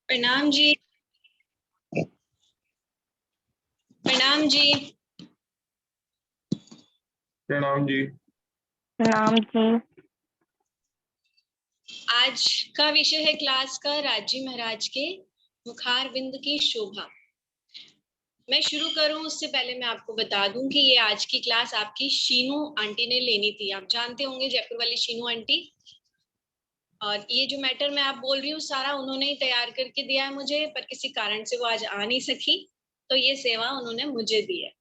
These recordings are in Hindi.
प्रणाम जी। प्रणाम जी। प्रणाम जी। प्रणाम जी। आज का विषय है क्लास का राजी महाराज के मुखार बिंद की शोभा। मैं शुरू करूं उससे पहले मैं आपको बता दूं कि ये आज की क्लास आपकी शीनू आंटी ने लेनी थी। आप जानते होंगे जयपुर वाली शीनू आंटी। और ये जो मैटर मैं आप बोल रही हूँ सारा उन्होंने ही तैयार करके दिया है मुझे, पर किसी कारण से वो आज आ नहीं सकी, तो ये सेवा उन्होंने मुझे दी है।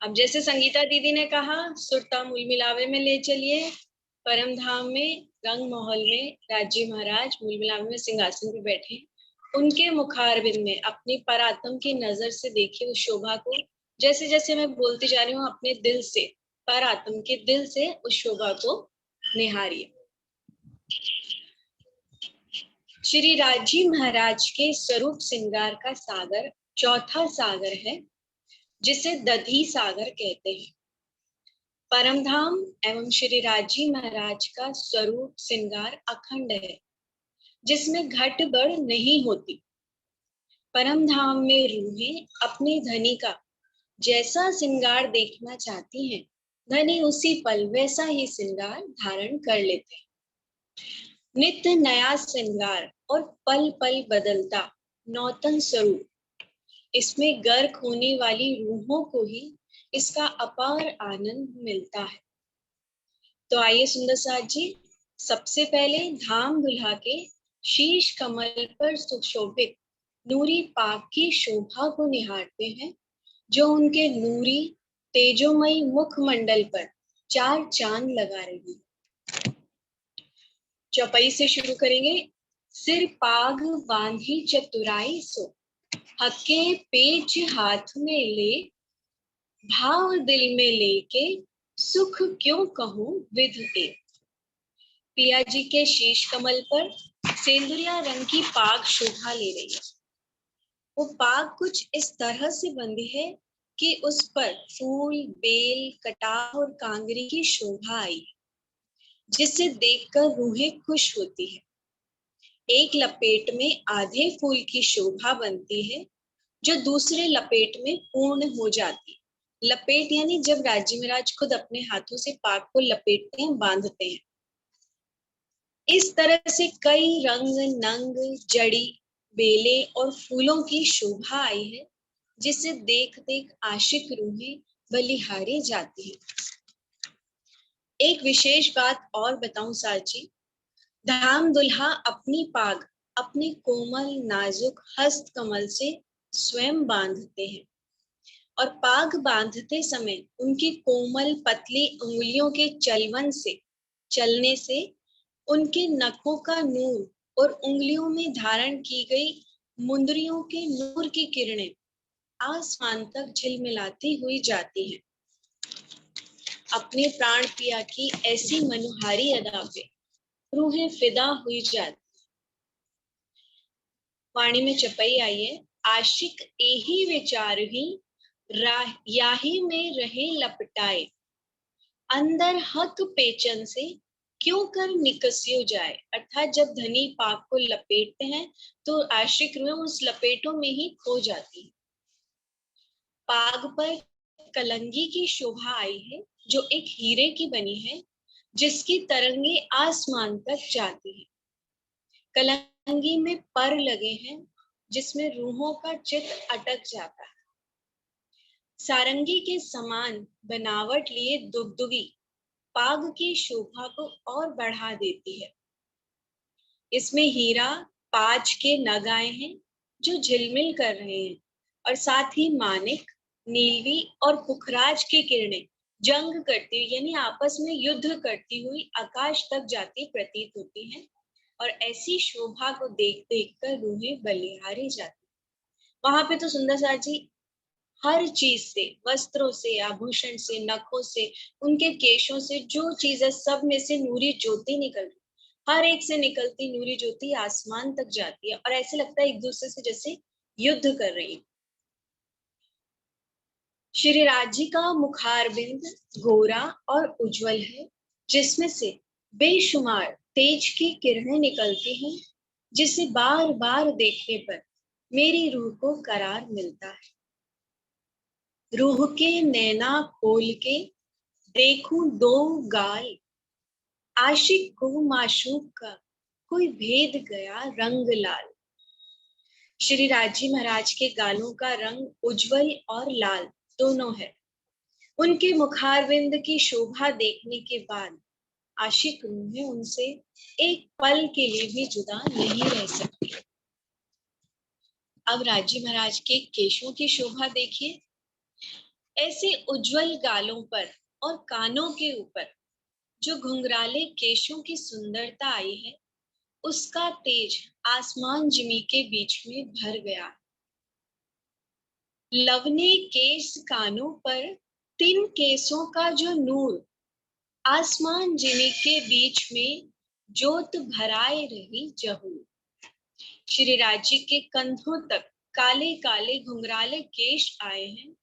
अब जैसे संगीता दीदी ने कहा, सुरता मूल मिलावे में ले चलिए, परम धाम में रंग महल में राजी महाराज मूल मिलावे में सिंहासन पे बैठे, उनके मुखारबिंद में अपनी परात्म की नजर से देखिए उस शोभा को। जैसे जैसे मैं बोलती जा रही हूँ अपने दिल से, परात्म के दिल से उस शोभा को निहारिए। श्री राजी महाराज के स्वरूप श्रृंगार का सागर चौथा सागर है, जिसे दधी सागर कहते हैं। परमधाम एवं श्री राजी महाराज का स्वरूप श्रृंगार अखंड है, जिसमें घट बढ़ नहीं होती। परमधाम में रूहें अपने धनी का जैसा श्रृंगार देखना चाहती हैं, धनी उसी पल वैसा ही श्रृंगार धारण कर लेते हैं। नित्य नया श्रृंगार और पल पल बदलता नौतन स्वरूप, इसमें गर्क होने वाली रूहों को ही इसका अपार आनंद मिलता है। तो आइए सुंदर साथ जी, सबसे पहले धाम दुल्हा के शीश कमल पर सुशोभित नूरी पाक की शोभा को निहारते हैं, जो उनके नूरी तेजोमयी मुखमंडल पर चार चांद लगा रही है। चौपाई से शुरू करेंगे। सिर पाग बांधी चतुराई सो, हके पेच हाथ में ले, भाव दिल में लेके सुख क्यों कहूं विध एक। पिया जी के शीश कमल पर सेंदुरिया रंग की पाग शोभा ले रही है। वो पाग कुछ इस तरह से बंधी है कि उस पर फूल, बेल, कटाह और कांगरी की शोभा आई है, जिसे देखकर रूहें खुश होती है। एक लपेट में आधे फूल की शोभा बनती है, जो दूसरे लपेट में पूर्ण हो जाती है। लपेट यानी जब राजी महाराज खुद अपने हाथों से पाग को लपेटते हैं, बांधते हैं। इस तरह से कई रंग, नंग, जड़ी, बेले और फूलों की शोभा आई है, जिसे देख देख आशिक रूहें बलिहारी जाती है। एक विशेष बात और बताऊं साची, धाम दुल्हा अपनी पाग अपने कोमल नाजुक हस्त कमल से स्वयं बांधते हैं, और पाग बांधते समय उनकी कोमल पतली उंगलियों के चलने से उनके नखों का नूर और उंगलियों में धारण की गई मुंदरियों के नूर की किरणें आसमान तक झिलमिलाती हुई जाती हैं। अपने प्राण पिया की ऐसी मनोहारी अदा पे रूहें फिदा हुई जाती। वाणी में चपई आई है। आशिक एही विचार ही याही में रहे लपटाए, अंदर हक पेचन से क्यों कर निकसियो जाए। अर्थात जब धनी पाक को लपेटते हैं तो आशिक रूहें उस लपेटों में ही खो जाती है। पाग पर कलंगी की शोभा आई है, जो एक हीरे की बनी है, जिसकी तरंगे आसमान तक जाती है। कलंगी में पर लगे हैं, जिसमें रूहों का चित्त अटक जाता है। सारंगी के समान बनावट लिए दुगदुगी पाग की शोभा को और बढ़ा देती है। इसमें हीरा पांच के नग आए हैं, जो झिलमिल कर रहे हैं, और साथ ही मानिक, नीलवी और पुखराज की किरणें जंग करती हुई यानी आपस में युद्ध करती हुई आकाश तक जाती प्रतीत होती हैं, और ऐसी शोभा को देख देख कर रूहें बलिहारी जाती। वहां पे तो सुंदर सा जी हर चीज से, वस्त्रों से, आभूषण से, नखों से, उनके केशों से, जो चीज है सब में से नूरी ज्योति निकल रही। हर एक से निकलती नूरी ज्योति आसमान तक जाती है, और ऐसे लगता है एक दूसरे से जैसे युद्ध कर रही है। श्री राजी का मुखारबिंद गोरा और उज्जवल है, जिसमें से बेशुमार तेज की किरणें निकलती हैं, जिसे बार बार देखने पर मेरी रूह को करार मिलता है। रूह के नैना खोल के देखूं दो गाल, आशिक को माशूक का कोई भेद गया रंग लाल। श्री राजी महाराज के गालों का रंग उज्जवल और लाल दोनों है। उनके मुखारविंद की शोभा देखने के बाद आशिक रूहें उनसे एक पल के लिए भी जुदा नहीं रह सकती। अब राजी महाराज के केशों की शोभा देखिए। ऐसे उज्जवल गालों पर और कानों के ऊपर जो घुंघराले केशों की सुंदरता आई है, उसका तेज आसमान जिमी के बीच में भर गया। लवने केस कानों पर तीन केसों का जो नूर, आसमान जिमी के बीच में जोत भराए रही जहूर। श्री राजी के कंधों तक काले काले घुंघराले केश आए हैं।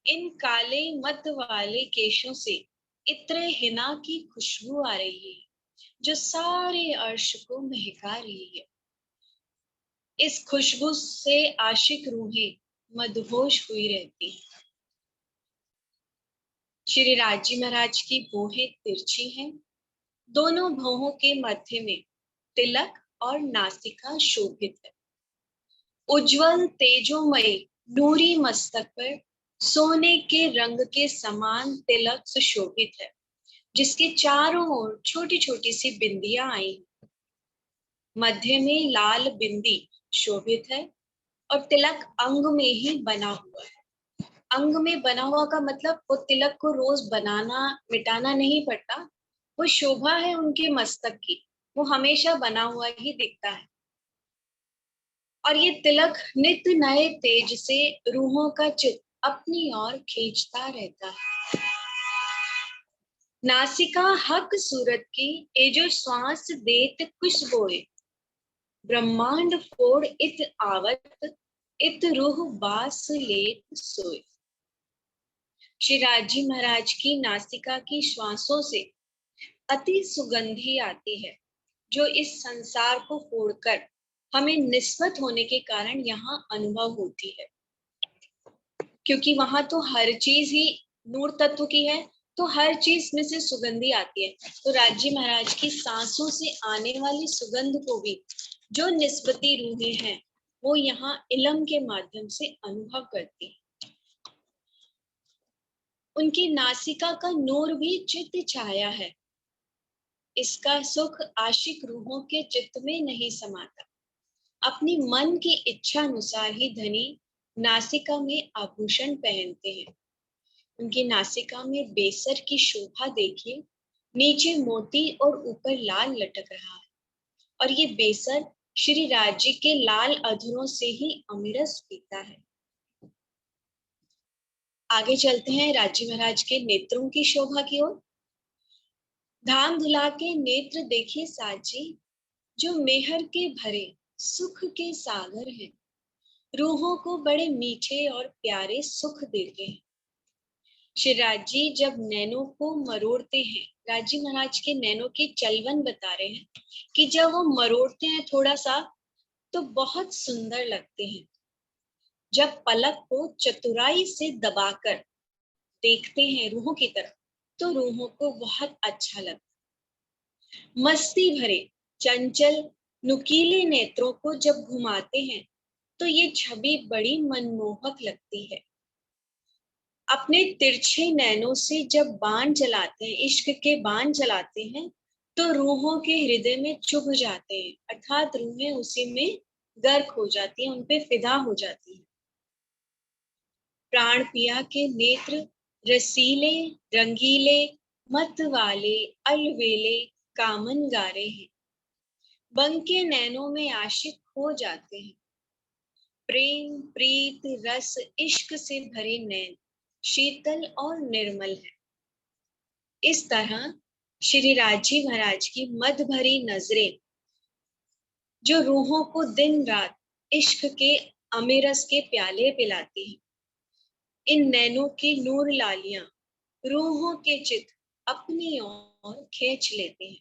इन काले मत वाले केशों से इत्र हिना की खुशबू आ रही है, जो सारे अर्श को महका रही है। इस खुशबू से आशिक रूहें मदहोश हुई रहती हैं। श्री राजी महाराज की भौहें तिरछी हैं। दोनों भौहों के मध्य में तिलक और नासिका शोभित है। उज्जवल तेजोमयी नूरी मस्तक पर सोने के रंग के समान तिलक सुशोभित है, जिसके चारों ओर छोटी छोटी सी बिंदियां आई। मध्य में लाल बिंदी शोभित है और तिलक अंग में ही बना हुआ है। अंग में बना हुआ का मतलब वो तिलक को रोज बनाना मिटाना नहीं पड़ता, वो शोभा है उनके मस्तक की, वो हमेशा बना हुआ ही दिखता है। और ये तिलक नित्य नए तेज से रूहों का चित्त अपनी ओर खींचता रहता है। नासिका हक सूरत की ए जो श्वास देत कुछ बोए, ब्रह्मांड फोड़ इत आवत इत रूह बास लेत सोए। श्री राजी महाराज की नासिका की श्वासों से अति सुगंधी आती है, जो इस संसार को फोड़कर हमें निस्वत होने के कारण यहाँ अनुभव होती है। क्योंकि वहां तो हर चीज ही नूर तत्व की है, तो हर चीज में से सुगंधी आती है। तो राजी महाराज की सांसों से आने वाली सुगंध को भी जो निस्बती रूहें हैं, वो यहाँ इलम के माध्यम से अनुभव करती है। उनकी नासिका का नूर भी चित्त छाया है। इसका सुख आशिक रूहों के चित्त में नहीं समाता। अपनी मन की इच्छा अनुसार ही धनी नासिका में आभूषण पहनते हैं। उनकी नासिका में बेसर की शोभा देखिए, नीचे मोती और ऊपर लाल लटक रहा है। और ये बेसर श्री राजी के लाल अधरों से ही अमृत पीता है। आगे चलते हैं राजी महाराज के नेत्रों की शोभा की ओर। धाम धुला के नेत्र देखिए साजी, जो मेहर के भरे सुख के सागर हैं, रूहों को बड़े मीठे और प्यारे सुख देते हैं। श्री राजी जब नैनों को मरोड़ते हैं, राजी महाराज के नैनों के चलवन बता रहे हैं कि जब वो मरोड़ते हैं थोड़ा सा तो बहुत सुंदर लगते हैं। जब पलक को चतुराई से दबाकर देखते हैं रूहों की तरफ, तो रूहों को बहुत अच्छा लगता है। मस्ती भरे चंचल नुकीले नेत्रों को जब घुमाते हैं, तो ये छवि बड़ी मनमोहक लगती है। अपने तिरछे नैनों से जब बाण चलाते हैं, इश्क के बाण चलाते हैं, तो रूहों के हृदय में चुभ जाते हैं, अर्थात रूहें उसी में गर्क हो जाती हैं, उनपे फिदा हो जाती हैं। प्राण पिया के नेत्र रसीले रंगीले मत वाले अलवेले कामन गारे हैं। बंग के नैनों में आशिक हो जाते हैं। प्रेम प्रीत रस इश्क से भरे नैन शीतल और निर्मल है। इस तरह श्री राजी महाराज की मद भरी नजरें जो रूहों को दिन रात इश्क के अमेरस के प्याले पिलाती हैं, इन नैनों की नूर लालियां रूहों के चित्त अपनी ओर खींच लेते हैं।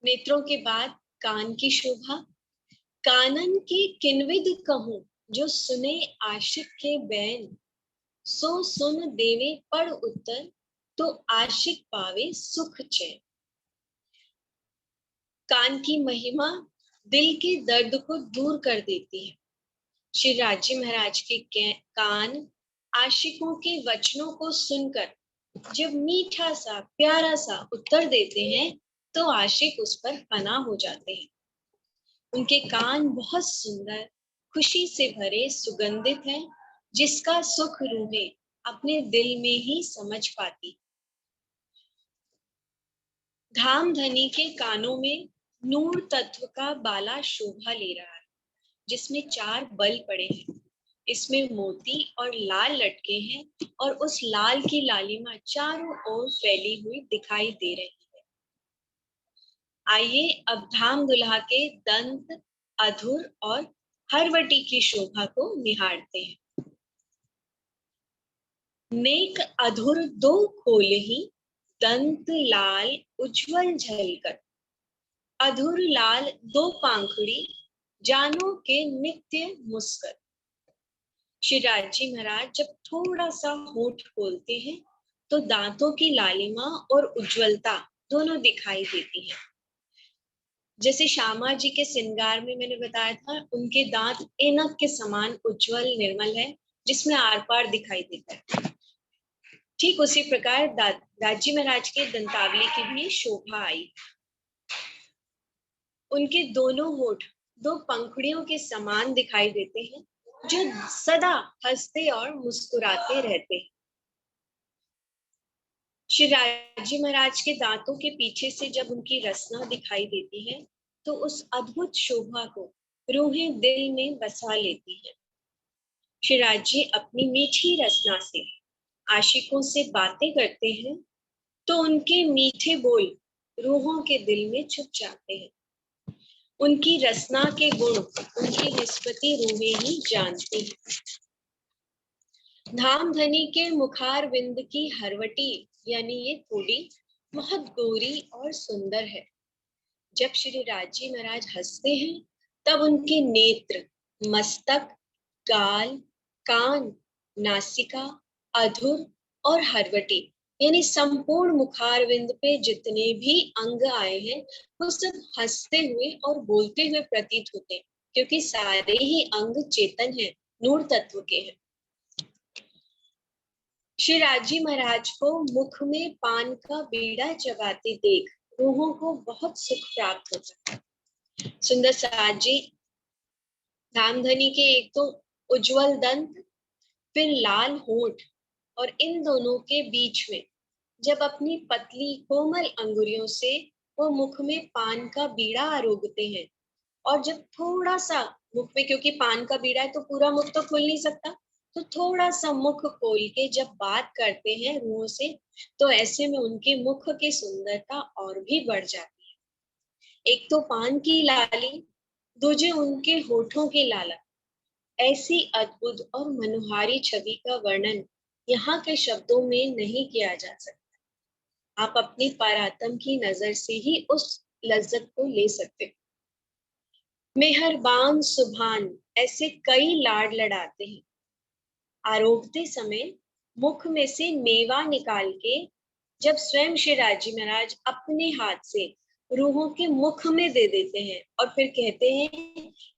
नेत्रों के बाद कान की शोभा। कानन की किनविद कहूं, जो सुने आशिक के बैन, सो सुन देवे पढ़ उत्तर, तो आशिक पावे सुख चैन। कान की महिमा दिल के दर्द को दूर कर देती है। श्री राजी महाराज के कान आशिकों के वचनों को सुनकर जब मीठा सा प्यारा सा उत्तर देते हैं तो आशिक उस पर फना हो जाते हैं। उनके कान बहुत सुंदर, खुशी से भरे, सुगंधित हैं, जिसका सुख रूहें अपने दिल में ही समझ पाती। धामधनी के कानों में नूर तत्व का बाला शोभा ले रहा है, जिसमें 4 बल पड़े हैं। इसमें मोती और लाल लटके हैं और उस लाल की लालिमा चारों ओर फैली हुई दिखाई दे रही है। आइए अब धाम दुल्हा के दंत, अधुर और हरवटी की शोभा को निहारते हैं। नेक अधुर दो खोलही, दंत लाल उज्जवल झलकर। अधुर लाल दो पांखुड़ी, जानो के नित्य मुस्कर। श्री राजी महाराज जब थोड़ा सा होठ खोलते हैं तो दांतों की लालिमा और उज्जवलता दोनों दिखाई देती है। जैसे श्यामा जी के श्रृंगार में मैंने बताया था, उनके दांत ऐनक के समान उज्जवल निर्मल है, जिसमें आर पार दिखाई देता है। ठीक उसी प्रकार दाजी महाराज के दंतावली की भी शोभा आई। उनके दोनों होठ 2 पंखुड़ियों के समान दिखाई देते हैं, जो सदा हंसते और मुस्कुराते रहते हैं। श्री राजी महाराज के दांतों के पीछे से जब उनकी रसना दिखाई देती है तो उस अद्भुत शोभा को रूहें दिल में बसा लेती हैं। श्री राजी अपनी मीठी रसना से आशिकों से बातें करते हैं तो उनके मीठे बोल रूहों के दिल में छुप जाते हैं। उनकी रसना के गुण उनकी निस्बती रूहें ही जानती हैं। धामधनी के मुखार विंद की हरवटी यानी ये थोड़ी बहुत गोरी और सुंदर है। जब श्री राजी महाराज हंसते हैं तब उनके नेत्र, मस्तक, गाल, कान, नासिका, अधुर और हरवटी यानी संपूर्ण मुखारविंद पे जितने भी अंग आए हैं वो सब हंसते हुए और बोलते हुए प्रतीत होते हैं, क्योंकि सारे ही अंग चेतन हैं, नूर तत्व के हैं। श्री राजी महाराज को मुख में पान का बीड़ा चबाते देख रूहों को बहुत सुख प्राप्त होता है। सुंदर साज जी धामधनी के एक तो उज्जवल दंत, फिर लाल होठ, और इन दोनों के बीच में जब अपनी पतली कोमल अंगुलियों से वो मुख में पान का बीड़ा आरोगते हैं, और जब थोड़ा सा मुख में, क्योंकि पान का बीड़ा है तो पूरा मुख तो खुल नहीं सकता, तो थोड़ा सा मुख खोल के जब बात करते हैं रूहों से, तो ऐसे में उनके मुख की सुंदरता और भी बढ़ जाती है। एक तो पान की लाली, दूजे उनके होठों की लाला। ऐसी अद्भुत और मनोहारी छवि का वर्णन यहाँ के शब्दों में नहीं किया जा सकता। आप अपनी परात्म की नजर से ही उस लज्जत को ले सकते हो। मेहरबान सुभान ऐसे कई लाड लड़ाते हैं। आरोगते समय मुख में से मेवा निकाल के जब स्वयं श्री राजी महाराज अपने हाथ से रूहों के मुख में दे देते हैं और फिर कहते हैं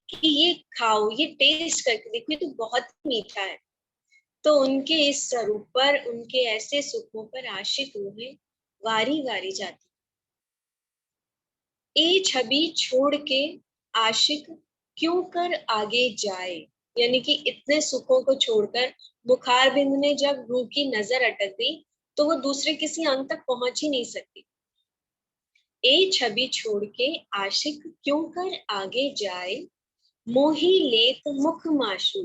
कि ये खाओ, ये टेस्ट करके देखो, ये तो बहुत मीठा है, तो उनके इस स्वरूप पर, उनके ऐसे सुखों पर आशिक रूहें वारी वारी जाती। ए छवि छोड़ के आशिक क्यों कर आगे जाए, यानी कि इतने सुखों को छोड़कर बुखार बिंद में जब रूह की नजर अटक गई तो वो दूसरे किसी अंग तक पहुंच ही नहीं सकती। ए छवि छोड़ के आशिक क्यों कर आगे जाए, मोही लेत मुख माशू,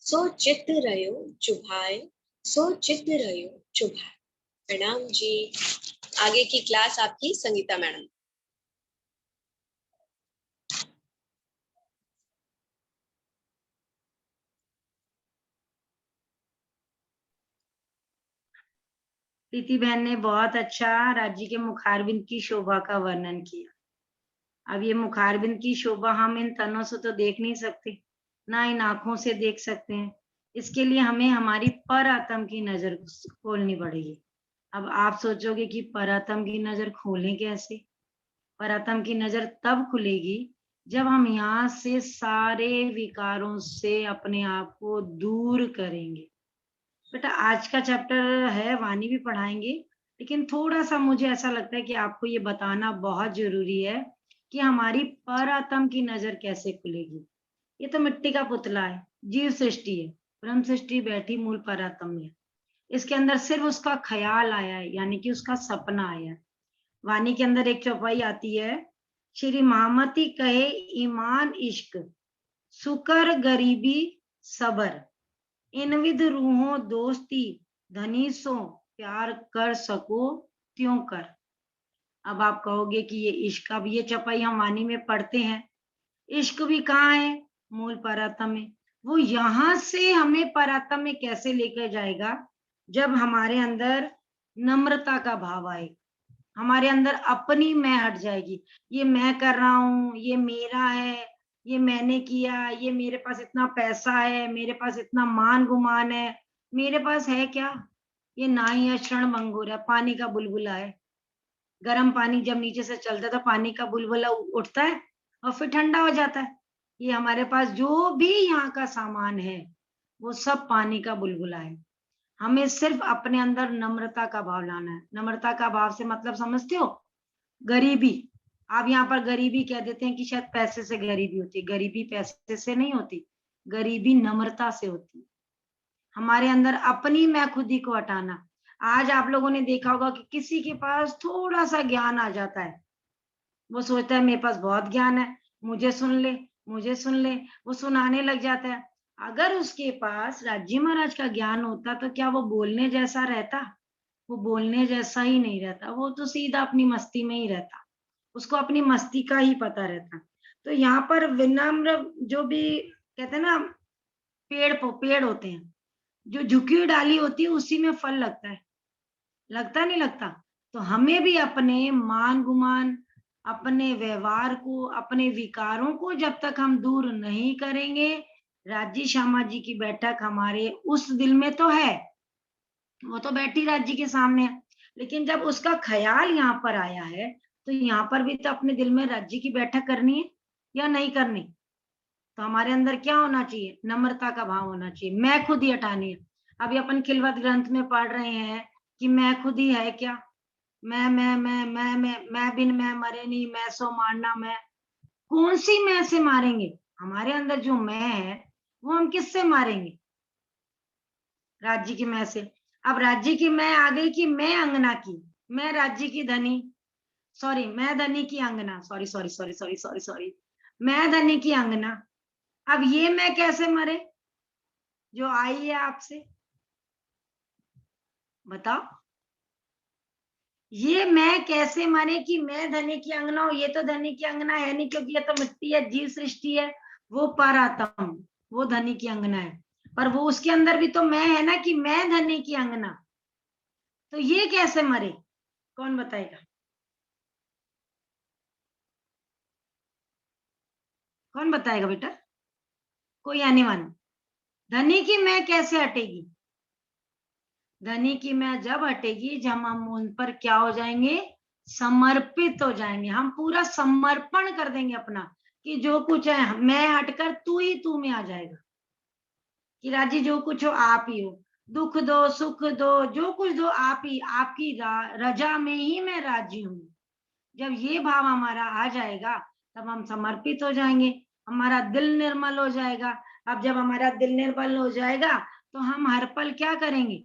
सो चित रयो चुभाए, सो चित रयो चुभाए। प्रणाम जी। आगे की क्लास आपकी संगीता मैडम। प्रीति बहन ने बहुत अच्छा राज्य के मुखारबिंद की शोभा का वर्णन किया। अब ये मुखारबिंद की शोभा हम इन तनों से तो देख नहीं सकते, ना इन आंखों से देख सकते हैं। इसके लिए हमें हमारी पर आत्म की नजर खोलनी पड़ेगी। अब आप सोचोगे कि पर आत्म की नजर खोलें कैसे? पर आत्म की नजर तब खुलेगी जब हम यहाँ से सारे विकारों से अपने आप को दूर करेंगे। बेटा आज का चैप्टर है, वाणी भी पढ़ाएंगे, लेकिन थोड़ा सा मुझे ऐसा लगता है कि आपको ये बताना बहुत जरूरी है कि हमारी पर आत्म की नजर कैसे खुलेगी। ये तो मिट्टी का पुतला है, जीव सृष्टि है, ब्रह्म सृष्टि बैठी मूल पर आत्म में। इसके अंदर सिर्फ उसका ख्याल आया है, यानी कि उसका सपना आया है। वाणी के अंदर एक चौपाई आती है, श्री महामती कहे ईमान इश्क सुकर गरीबी सबर, इन विध रूहों दोस्ती धनी सो प्यार कर सको त्यों कर। अब आप कहोगे कि ये इश्क, अब ये चौपाई हम वाणी में पढ़ते हैं, इश्क भी कहाँ है? मूल परात्म में। वो यहां से हमें परात्म में कैसे लेकर जाएगा? जब हमारे अंदर नम्रता का भाव आए, हमारे अंदर अपनी मैं हट जाएगी। ये मैं कर रहा हूँ, ये मेरा है, ये मैंने किया, ये मेरे पास इतना पैसा है, मेरे पास इतना मान गुमान है, मेरे पास है क्या? ये ना ही है क्षण भंगुर है, पानी का बुलबुला है। गर्म पानी जब नीचे से चलता है तो पानी का बुलबुला उठता है और फिर ठंडा हो जाता है। ये हमारे पास जो भी यहाँ का सामान है वो सब पानी का बुलबुला है। हमें सिर्फ अपने अंदर नम्रता का भाव लाना है। नम्रता का भाव से मतलब समझते हो? गरीबी। आप यहाँ पर गरीबी कह देते हैं कि शायद पैसे से गरीबी होती है। गरीबी पैसे से नहीं होती, गरीबी नम्रता से होती है। हमारे अंदर अपनी मैं खुदी को हटाना। आज आप लोगों ने देखा होगा कि किसी के पास थोड़ा सा ज्ञान आ जाता है, वो सोचता है मेरे पास बहुत ज्ञान है, मुझे सुन ले, मुझे सुन ले, वो सुनाने लग जाता है। अगर उसके पास राजी महाराज का ज्ञान होता तो क्या वो बोलने जैसा रहता? वो बोलने जैसा ही नहीं रहता, वो तो सीधा अपनी मस्ती में ही रहता, उसको अपनी मस्ती का ही पता रहता। तो यहाँ पर विनम्र जो भी कहते हैं ना, पेड़ होते हैं, जो झुकी हुई डाली होती है उसी में फल लगता है, लगता नहीं लगता? तो हमें भी अपने मान गुमान, अपने व्यवहार को, अपने विकारों को जब तक हम दूर नहीं करेंगे, राजी श्यामा जी की बैठक हमारे उस दिल में तो है, वो तो बैठी राज्य के सामने है, लेकिन जब उसका ख्याल यहाँ पर आया है तो यहाँ पर भी तो अपने दिल में राज्य की बैठक करनी है या नहीं करनी? तो हमारे अंदर क्या होना चाहिए? नम्रता का भाव होना चाहिए, मैं खुद ही हटानी है। अभी अपन खिलवत ग्रंथ में पढ़ रहे हैं कि मैं खुद ही है क्या? मैं बिन मैं मरे नहीं, मैं सो मारना मैं। कौन सी मैं से मारेंगे? हमारे अंदर जो मैं है वो हम किससे मारेंगे? राज्य की मैं से। अब राज्य की मैं आ गई कि मैं अंगना की, मैं राज्य की धनी, सॉरी मैं धनी की अंगना, sorry sorry sorry sorry sorry sorry, मैं धनी की अंगना। अब ये मैं कैसे मरे जो आई है आपसे? बताओ, ये मैं कैसे मरे कि मैं धनी की अंगना हूं? ये तो धनी की अंगना है नहीं, क्योंकि ये तो मिट्टी है, जीव सृष्टि है। वो परात्म, वो धनी की अंगना है, पर वो उसके अंदर भी तो मैं है ना कि मैं धनी की अंगना। तो ये कैसे मरे? कौन बताएगा? कौन बताएगा बेटा? कोई आने वाला? धनी की मैं कैसे हटेगी? धनी की मैं जब हटेगी जब हम उन पर क्या हो जाएंगे? समर्पित हो जाएंगे। हम पूरा समर्पण कर देंगे अपना कि जो कुछ है मैं हटकर तू ही तू में आ जाएगा, कि राजी जो कुछ हो आप ही हो, दुख दो सुख दो जो कुछ दो आप ही, आपकी रजा में ही मैं राजी हूँ। जब ये भाव हमारा आ जाएगा तब हम समर्पित हो जाएंगे, हमारा दिल निर्मल हो जाएगा। अब जब हमारा दिल निर्मल हो जाएगा तो हम हर पल क्या करेंगे?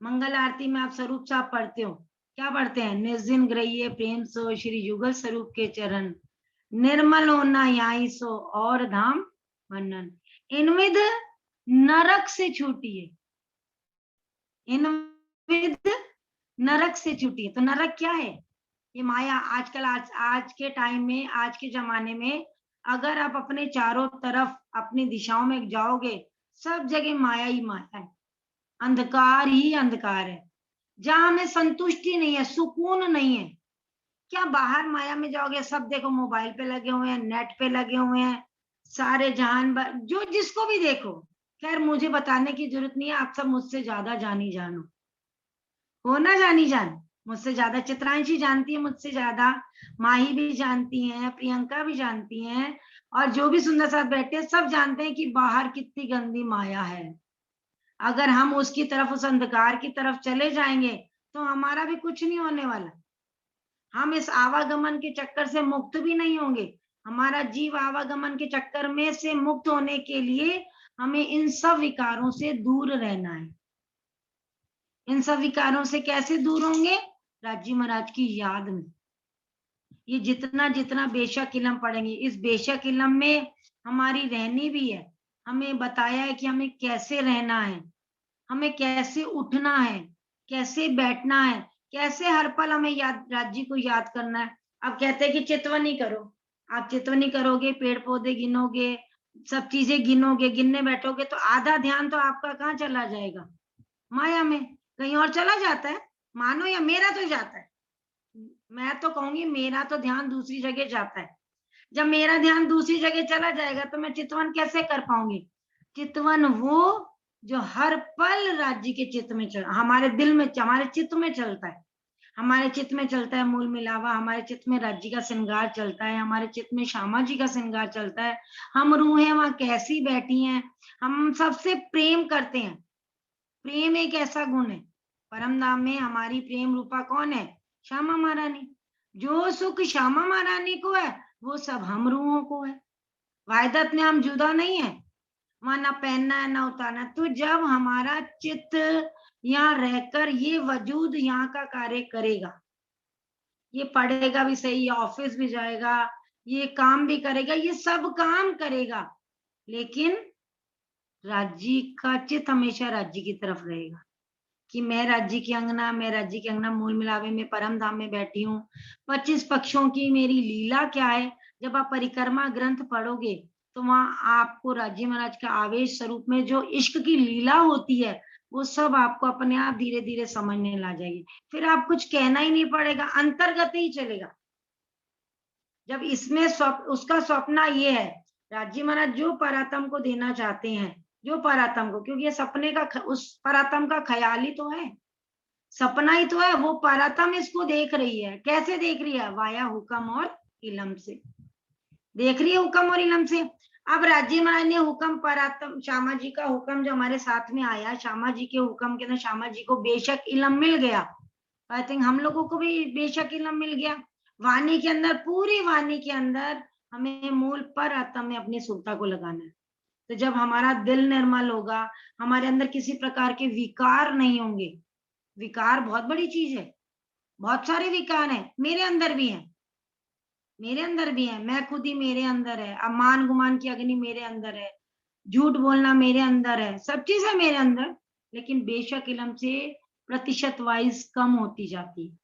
मंगल आरती में आप स्वरूप साहब पढ़ते हो, क्या पढ़ते हैं? निर्जिन ग्रहिए प्रेम सो श्री युगल स्वरूप के चरण, निर्मल होना यहाँ सो और धाम वर्णन, इनविद नरक से छूटिए, इनविद नरक से छूटिए। तो नरक क्या है? ये माया। आजकल आज के टाइम में, आज के जमाने में अगर आप अपने चारों तरफ अपनी दिशाओं में जाओगे, सब जगह माया ही माया है, अंधकार ही अंधकार है, जहां हमें संतुष्टि नहीं है, सुकून नहीं है। क्या बाहर माया में जाओगे, सब देखो मोबाइल पे लगे हुए हैं, नेट पे लगे हुए हैं, सारे जहान जो जिसको भी देखो। खैर मुझे बताने की जरूरत नहीं है, आप सब मुझसे ज्यादा जानी जानो हो ना, जानी जान। मुझसे ज्यादा चित्रांशी जानती है, मुझसे ज्यादा माही भी जानती हैं, प्रियंका भी जानती हैं, और जो भी सुंदर साथ बैठे हैं सब जानते हैं कि बाहर कितनी गंदी माया है। अगर हम उसकी तरफ, उस अंधकार की तरफ चले जाएंगे तो हमारा भी कुछ नहीं होने वाला। हम इस आवागमन के चक्कर से मुक्त भी नहीं होंगे। हमारा जीव आवागमन के चक्कर में से मुक्त होने के लिए हमें इन सब विकारों से दूर रहना है। इन सब विकारों से कैसे दूर होंगे? राजी महाराज की याद में। ये जितना जितना बेशक इलम पढ़ेंगे, इस बेशक इलम में हमारी रहनी भी है। हमें बताया है कि हमें कैसे रहना है, हमें कैसे उठना है, कैसे बैठना है, कैसे हर पल हमें याद, राज्य को याद करना है। अब कहते हैं कि चितवनी करो। आप चितवनी करोगे, पेड़ पौधे गिनोगे, सब चीजें गिनोगे, गिनने बैठोगे तो आधा ध्यान तो आपका कहाँ चला जाएगा? माया में, कहीं और चला जाता है। मानो या मेरा तो जाता है, मैं तो कहूंगी मेरा तो ध्यान दूसरी जगह जाता है। जब मेरा ध्यान दूसरी जगह चला जाएगा तो मैं चितवन कैसे कर पाऊंगी? चितवन वो जो हर पल राज्य के चित्त में हमारे दिल में, हमारे चित्त में चलता है। हमारे चित्त में चलता है मूल मिलावा, हमारे चित्त में राज्य का श्रृंगार चलता है, हमारे चित्त में श्यामा जी का श्रृंगार चलता है। हम रूहें वहां कैसी बैठी हैं, हम सबसे प्रेम करते हैं। प्रेम एक ऐसा गुण है, परम धाम में हमारी प्रेम रूपा कौन है? श्यामा महारानी। जो सुख श्यामा महारानी को है वो सब हम रूहों को है। वायदत में हम जुदा नहीं है, वहां ना पहनना है ना उतारना। तो जब हमारा चित्त यहाँ रहकर ये वजूद यहाँ का कार्य करेगा, ये पढ़ेगा भी सही, ऑफिस भी जाएगा, ये काम भी करेगा, ये सब काम करेगा, लेकिन राज्य का चित्त हमेशा राज्य की तरफ रहेगा कि मैं राज्य की अंगना, मैं राज्य की अंगना मूल मिलावे में परम धाम में बैठी हूँ। 25 पक्षों की मेरी लीला क्या है? जब आप परिक्रमा ग्रंथ पढ़ोगे तो वहां आपको राज्य महाराज के आवेश स्वरूप में जो इश्क की लीला होती है वो सब आपको अपने आप धीरे धीरे समझने लग जाएगी। फिर आप कुछ कहना ही नहीं पड़ेगा, अंतर्गत ही चलेगा। जब इसमें उसका स्वप्न ये है, राज्य महाराज जो परातम को देना चाहते हैं, जो परातम को, क्योंकि ये सपने का, उस परातम का ख्याल ही तो है, सपना ही तो है। वो परातम इसको देख रही है। कैसे देख रही है? वाया हुक्म और इलम से देख रही है, हुक्म और इलम से। अब राज्य महाराज ने हुक्म, परातम श्यामा जी का हुक्म जो हमारे साथ में आया, श्यामा जी के हुक्म के अंदर श्यामा जी को बेशक इलम मिल गया। आई थिंक हम लोगों को भी बेशक इलम मिल गया। वाणी के अंदर, पूरी वाणी के अंदर हमें मूल पर आत्मा में अपनी सुरता को लगाना है। तो जब हमारा दिल निर्मल होगा, हमारे अंदर किसी प्रकार के विकार नहीं होंगे। विकार बहुत बड़ी चीज है, बहुत सारे विकार हैं, मेरे अंदर भी हैं, मेरे अंदर भी है। मैं खुद ही मेरे अंदर है, अब मान गुमान की अग्नि मेरे अंदर है, झूठ बोलना मेरे अंदर है, सब चीज है मेरे अंदर, लेकिन बेशक इलम से प्रतिशत वाइज कम होती जाती है।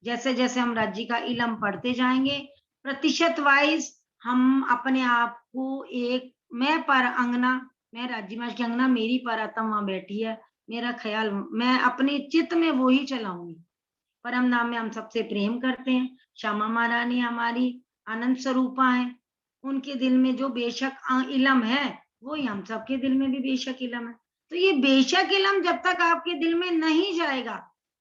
जैसे जैसे हम राज्य का इलम पढ़ते जाएंगे, प्रतिशत वाइज हम अपने आप को एक, मैं पर अंगना, मैं राज्य महाराज की अंगना, मेरी परात्मा वहां बैठी है, मेरा ख्याल मैं अपने चित्त में वो ही चलाऊंगी। परम धाम में हम सबसे प्रेम करते हैं। श्यामा महारानी हमारी आनंद स्वरूपा है, उनके दिल में जो बेशक इलम है वो ही हम सबके दिल में भी बेशक इलम है। तो ये बेशक इलम जब तक आपके दिल में नहीं जाएगा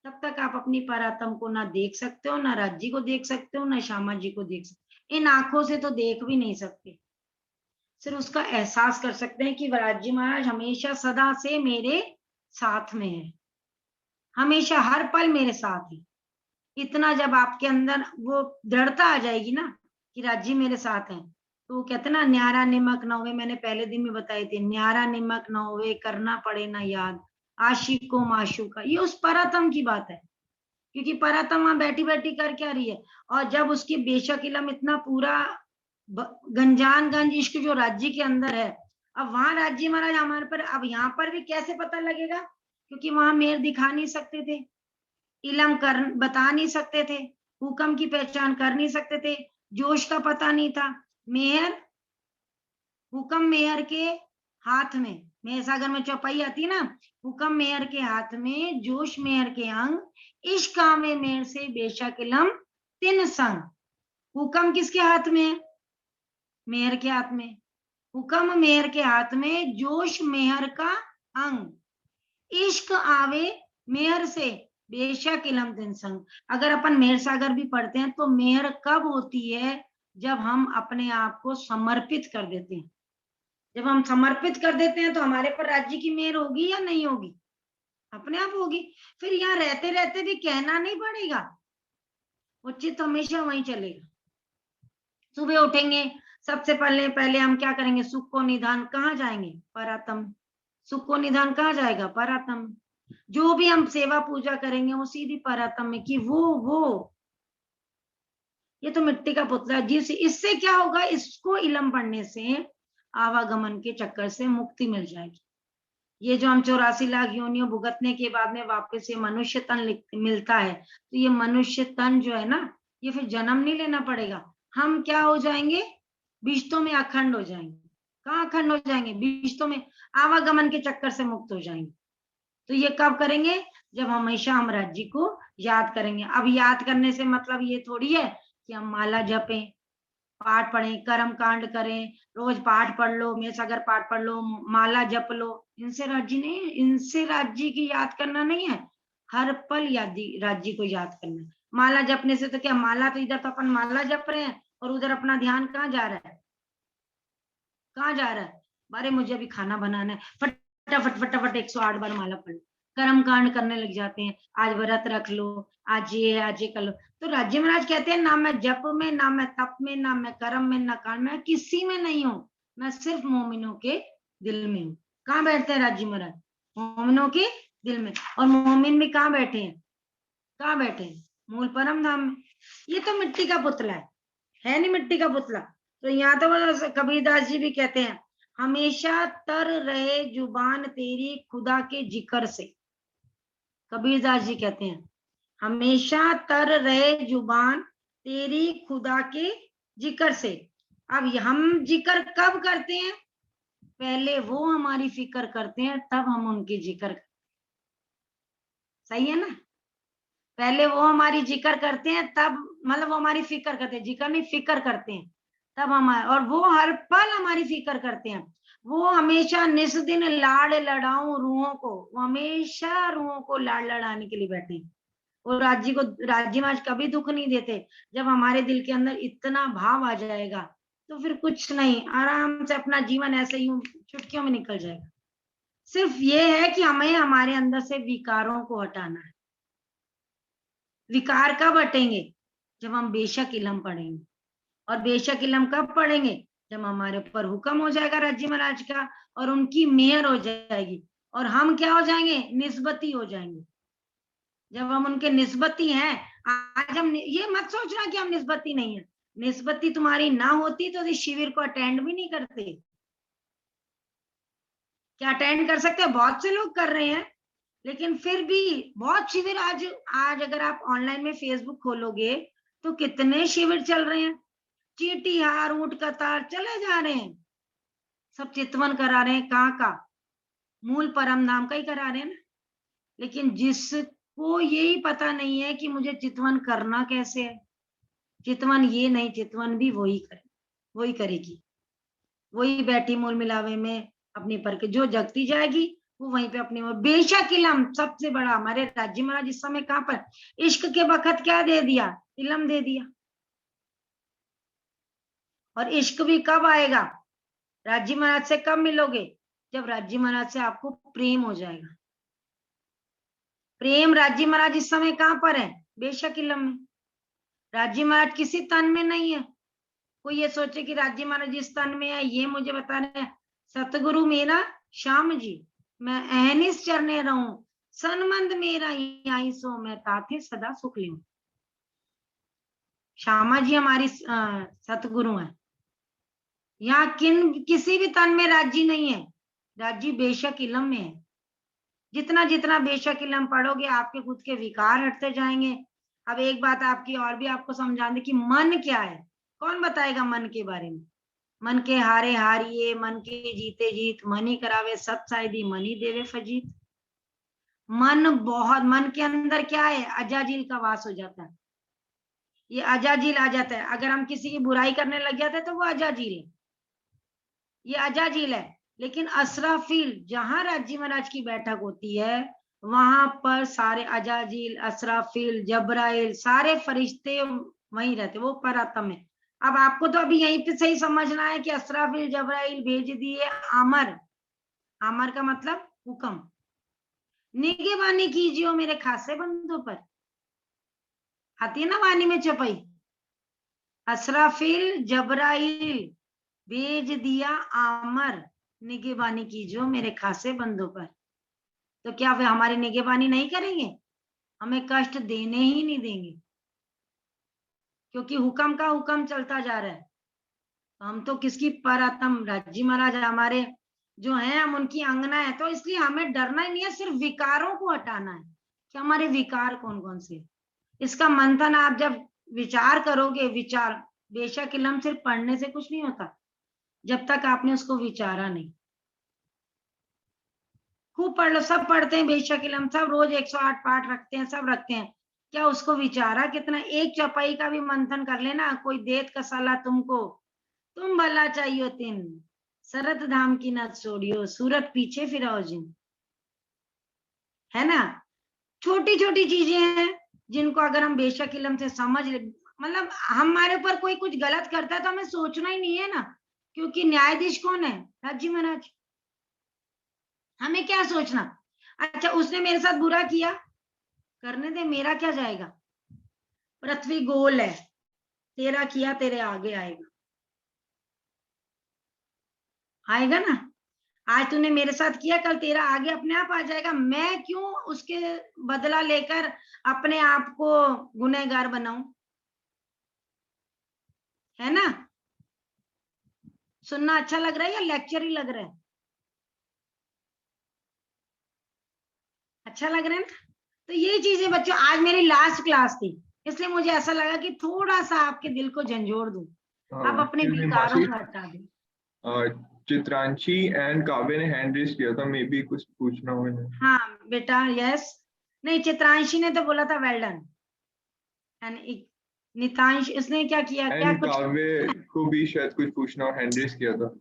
तब तक आप अपनी परात्म को ना देख सकते हो, ना राज्य को देख सकते हो, ना श्यामा जी को देख सकते। इन आंखों से तो देख भी नहीं सकते, सिर्फ उसका एहसास कर सकते हैं कि राज्य महाराज हमेशा सदा से मेरे साथ में है, हमेशा हर पल मेरे साथ है। इतना जब आपके अंदर वो दृढ़ता आ जाएगी ना कि राज्य मेरे साथ है, तो कहते ना, न्यारा निमक न होवे, मैंने पहले दिन में बताए थे, न्यारा निमक न होवे करना पड़े ना याद, आशिक को माशूक का, ये उस परातम की बात है। क्योंकि परातम वहां बैठी बैठी कर क्या रही है, और जब उसकी बेशक इलम इतना पूरा गंजान गंज इश्क जो राज्य के अंदर है, अब वहां राज्य महाराज हमारे पर, अब यहाँ पर भी कैसे पता लगेगा? क्योंकि वहां मेर दिखा नहीं सकते थे, इलम कर बता नहीं सकते थे, हुक्म की पहचान कर नहीं सकते थे, जोश का पता नहीं था। मेहर, हुक्म मेहर के हाथ में, मेहर सागर में चौपाई आती ना, हुक्म मेहर के हाथ में, जोश मेहर के अंग, इश्क में मेहर से बेशक इलम तिन संग। हुक्म किसके हाथ में है? मेहर के हाथ में। हुक्म मेहर के हाथ में, जोश मेहर का अंग। इश्क आवे मेहर से, बेशक इलम तिन संग। अगर अपन मेहर सागर भी पढ़ते हैं तो मेहर कब होती है? जब हम अपने आप को समर्पित कर देते हैं। जब हम समर्पित कर देते हैं तो हमारे पर राज्य की मेहर होगी या नहीं होगी? अपने आप होगी। फिर यहाँ रहते रहते भी कहना नहीं पड़ेगा, वो चित्त हमेशा वहीं चलेगा। सुबह उठेंगे, सबसे पहले पहले हम क्या करेंगे? सुख को निधान कहाँ जाएंगे? परात्म। सुख को निधान कहाँ जाएगा? परात्म। जो भी हम सेवा पूजा करेंगे वो सीधी परात्म में कि वो ये तो मिट्टी का पुतला है। जिस इससे क्या होगा? इसको इलम पढ़ने से आवागमन के चक्कर से मुक्ति मिल जाएगी। ये जो हम 84 लाख योनियों भुगतने के बाद में वापस ये मनुष्य तन मिलता है, तो ये मनुष्य तन जो है ना, ये फिर जन्म नहीं लेना पड़ेगा। हम क्या हो जाएंगे? बीजों में अखंड हो जाएंगे। कहाँ अखंड हो जाएंगे? बीजों में। आवागमन के चक्कर से मुक्त हो जाएंगे। तो ये कब करेंगे? जब हमेशा हम राज्य को याद करेंगे। अब याद करने से मतलब ये थोड़ी है कि हम माला जपें, पाठ पढ़ें, कर्म कांड करें, रोज पाठ पढ़ लो, मैं सागर पाठ पढ़ लो, माला जप लो। इनसे राज्य नहीं, इनसे राज्य की याद करना नहीं है। हर पल राज्य को याद करना है। माला जपने से तो क्या, माला तो इधर तो अपन माला जप रहे हैं और उधर अपना ध्यान कहाँ जा रहा है? कहाँ जा रहा है? अरे मुझे अभी खाना बनाना है, फटाफट फटाफट 108 बार माला पढ़ लो। कर्म कांड करने लग जाते हैं, आज व्रत रख लो, आज ये कर लो। तो राज्य महाराज कहते हैं, ना मैं जप में, ना मैं तप में, ना मैं कर्म में, ना कांड में, किसी में नहीं हूँ। मैं सिर्फ मोमिनों के दिल में हूँ। कहाँ बैठते हैं राज्य महाराज? मोमिनों के दिल में। और मोमिन भी कहाँ बैठे हैं? कहाँ बैठे हैं? मूल परम धाम में। ये तो मिट्टी का पुतला है नहीं मिट्टी का पुतला। तो यहाँ तो कबीरदास जी भी कहते हैं, हमेशा तर रहे जुबान तेरी खुदा के जिक्र से। कबीरदास जी कहते हैं, हमेशा तर रहे जुबान तेरी खुदा के जिक्र से। अब हम जिक्र कब करते हैं? पहले वो हमारी फिक्र करते हैं, तब हम उनकी जिक्र। सही है ना? पहले वो हमारी जिक्र करते हैं, तब मतलब वो हमारी फिक्र करते हैं, जिक्र नहीं फिक्र करते हैं, तब हमारे। और वो हर पल हमारी फिक्र करते हैं। वो हमेशा निस दिन लाड़ लड़ाऊं रूहों को, वो हमेशा रूहों को लाड़ लड़ाने के लिए बैठे हैं। वो राज्य में आज कभी दुख नहीं देते। जब हमारे दिल के अंदर इतना भाव आ जाएगा तो फिर कुछ नहीं, आराम से अपना जीवन ऐसे ही चुटकियों में निकल जाएगा। सिर्फ ये है कि हमें हमारे अंदर से विकारों को हटाना है। विकार कब हटेंगे? जब हम बेशक इलम पढ़ेंगे। और बेशक इलम कब पढ़ेंगे? जब हमारे ऊपर हुक्म हो जाएगा राज्य महाराज का और उनकी मेहर हो जाएगी, और हम क्या हो जाएंगे? निस्बती हो जाएंगे। जब हम उनके निस्बती हैं, आज हम ये मत सोचना कि हम निस्बती नहीं है। निस्बती तुम्हारी ना होती तो इस शिविर को अटेंड भी नहीं करते। क्या अटेंड कर सकते? बहुत से लोग कर रहे हैं, लेकिन फिर भी बहुत शिविर आज अगर आप ऑनलाइन में फेसबुक खोलोगे तो कितने शिविर चल रहे हैं। चीटी हार ऊंट कतार चले जा रहे हैं, सब चितवन करा रहे हैं। कहाँ का? मूल परम नाम का ही करा रहे हैं ना। लेकिन जिसको यही पता नहीं है कि मुझे चितवन करना कैसे है, चितवन ये नहीं, चितवन भी वही करेगी। वही बैठी मूल मिलावे में अपनी पर के जो जगती जाएगी वो वहीं पे अपनी। बेशक इलम सबसे बड़ा हमारे राज्य महाराज इस समय कहाँ पर? इश्क के वक्त क्या दे दिया? इलम दे दिया। और इश्क भी कब आएगा? राज्य महाराज से कब मिलोगे? जब राज्य महाराज से आपको प्रेम हो जाएगा। प्रेम राज्य महाराज इस समय कहाँ पर है? बेशक इलम में। राज्य महाराज किसी तन में नहीं है। कोई ये सोचे कि राज्य महाराज इस तन में है, ये मुझे बता रहे हैं। सतगुरु मेरा श्याम जी, मैं अहनिस चरने रहूं, सनमंद मेरा आई सो, मैं ताथे सदा सुख लूं। श्यामा जी हमारी सतगुरु है। यहाँ किसी भी तन में राज्य नहीं है। राज्य बेशक इलम में है। जितना जितना बेशक इलम पढ़ोगे आपके खुद के विकार हटते जाएंगे। अब एक बात आपकी और भी आपको समझा दें कि मन क्या है। कौन बताएगा मन के बारे में? मन के हारे हारिए, मन के जीते जीत, मन ही करावे सत शायदी, मन ही देवे फजीत। मन के अंदर क्या है? अजाजिल का वास हो जाता है। ये अजाजील आ जाता है। अगर हम किसी की बुराई करने लग जाते हैं तो वो अजाजील है, ये अजाजील है। लेकिन असराफील, जहां राज्य महाराज की बैठक होती है वहां पर सारे अजाजील, असराफील, जबराइल, सारे फरिश्ते वहीं रहते, वो परातम है। अब आपको तो अभी यहीं पे सही समझना है कि असराफील जबराइल भेज दिए आमर। आमर का मतलब हुक्म, निगहबानी कीजिए मेरे खासे बंदों पर, आती है ना वाणी में छपाई। असराफील जबराइल भेज दिया आमर, निगहबानी कीजिए मेरे खासे बंदों पर। तो क्या वे हमारी निगहबानी नहीं करेंगे? हमें कष्ट देने ही नहीं देंगे, क्योंकि हुक्म का हुक्म चलता जा रहा है। तो हम तो किसकी परातम, राज्य महाराज हमारे जो हैं, हम उनकी अंगना है। तो इसलिए हमें डरना ही नहीं है, सिर्फ विकारों को हटाना है कि हमारे विकार कौन कौन से। इसका मंथन आप जब विचार करोगे, विचार बेशक इल्म सिर्फ पढ़ने से कुछ नहीं होता जब तक आपने उसको विचारा नहीं। खूब पढ़ लो, सब पढ़ते हैं बेशक इल्म, सब रोज 108 पाठ रखते हैं, सब रखते हैं, क्या उसको विचारा कितना? एक चौपाई का भी मंथन कर लेना, कोई देत का सलाह तुमको, तुम भला चाहिए तिन, सरत धाम की न छोड़ियो, सूरत पीछे फिराओ जिन। है ना? छोटी छोटी चीजें हैं जिनको अगर हम बेशक इल्म से समझ ले, मतलब हमारे ऊपर कोई कुछ गलत करता है तो हमें सोचना ही नहीं है ना, क्योंकि न्यायाधीश कौन है? राज्य महाराज। हमें क्या सोचना? अच्छा उसने मेरे साथ बुरा किया, करने दे, मेरा क्या जाएगा? पृथ्वी गोल है, तेरा किया तेरे आगे आएगा, आएगा ना। आज तूने मेरे साथ किया, कल तेरा आगे अपने आप आ जाएगा। मैं क्यों उसके बदला लेकर अपने आप को गुनहगार बनाऊं? है ना? सुनना अच्छा लग रहा है या लेक्चर ही लग रहा है? अच्छा लग रहा है ना? तो ये चीजें बच्चों, आज मेरी लास्ट क्लास थी, इसलिए मुझे ऐसा लगा कि थोड़ा सा आपके दिल को झंझोड़ दूं, आप अपने Excuse me, विकारों मासी, को हटा दें। चित्रांशी एंड काव्य ने हैंड रेज किया था, मे बी कुछ पूछना हो इन्हें। हाँ बेटा, यस। नहीं, चित्रांशी ने तो बोला था वेल डन, एंड नितांश इसने क्या किया? क्या एंड कुछ? काव्य को भी शायद कुछ पूछना हो, हैंड रेज किया था।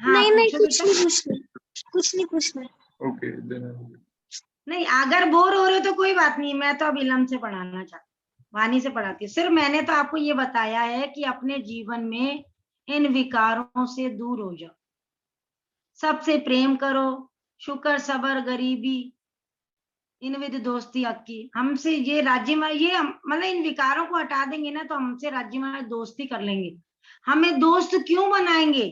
हाँ नहीं नहीं, पूछो कुछ बेटा। नहीं पूछना, कुछ नहीं पूछना। Okay then. नहीं, अगर बोर हो रहे हो तो कोई बात नहीं, मैं तो अब इलम से पढ़ाना चाहती हूँ, वाणी से पढ़ाती हूँ। सिर्फ मैंने तो आपको ये बताया है कि अपने जीवन में इन विकारों से दूर हो जाओ, सबसे प्रेम करो, शुक्र सबर गरीबी इन विद दोस्ती अक्की। हमसे ये राज्य में ये मतलब इन विकारों को हटा देंगे ना तो हमसे राज्य में दोस्ती कर लेंगे। हमें दोस्त क्यों बनाएंगे?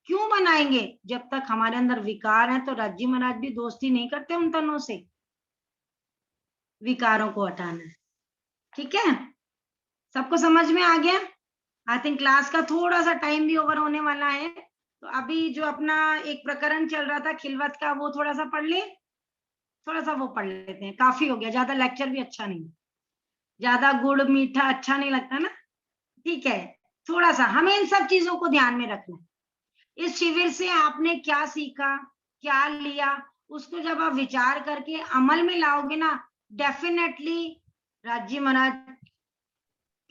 क्यों बनाएंगे? जब तक हमारे अंदर विकार है तो राज्य महाराज भी दोस्ती नहीं करते उन तनों से। विकारों को हटाना है, ठीक है? सबको समझ में आ गया? आई थिंक क्लास का थोड़ा सा टाइम भी ओवर होने वाला है, तो अभी जो अपना एक प्रकरण चल रहा था खिलवत का, वो थोड़ा सा पढ़ ले, थोड़ा सा वो पढ़ लेते हैं, काफी हो गया। ज्यादा लेक्चर भी अच्छा नहीं, ज्यादा गुड़ मीठा अच्छा नहीं लगता ना, ठीक है? थोड़ा सा हमें इन सब चीजों को ध्यान में रखना है। इस शिविर से आपने क्या सीखा, क्या लिया, उसको जब आप विचार करके अमल में लाओगे ना, डेफिनेटली राज्य महाराज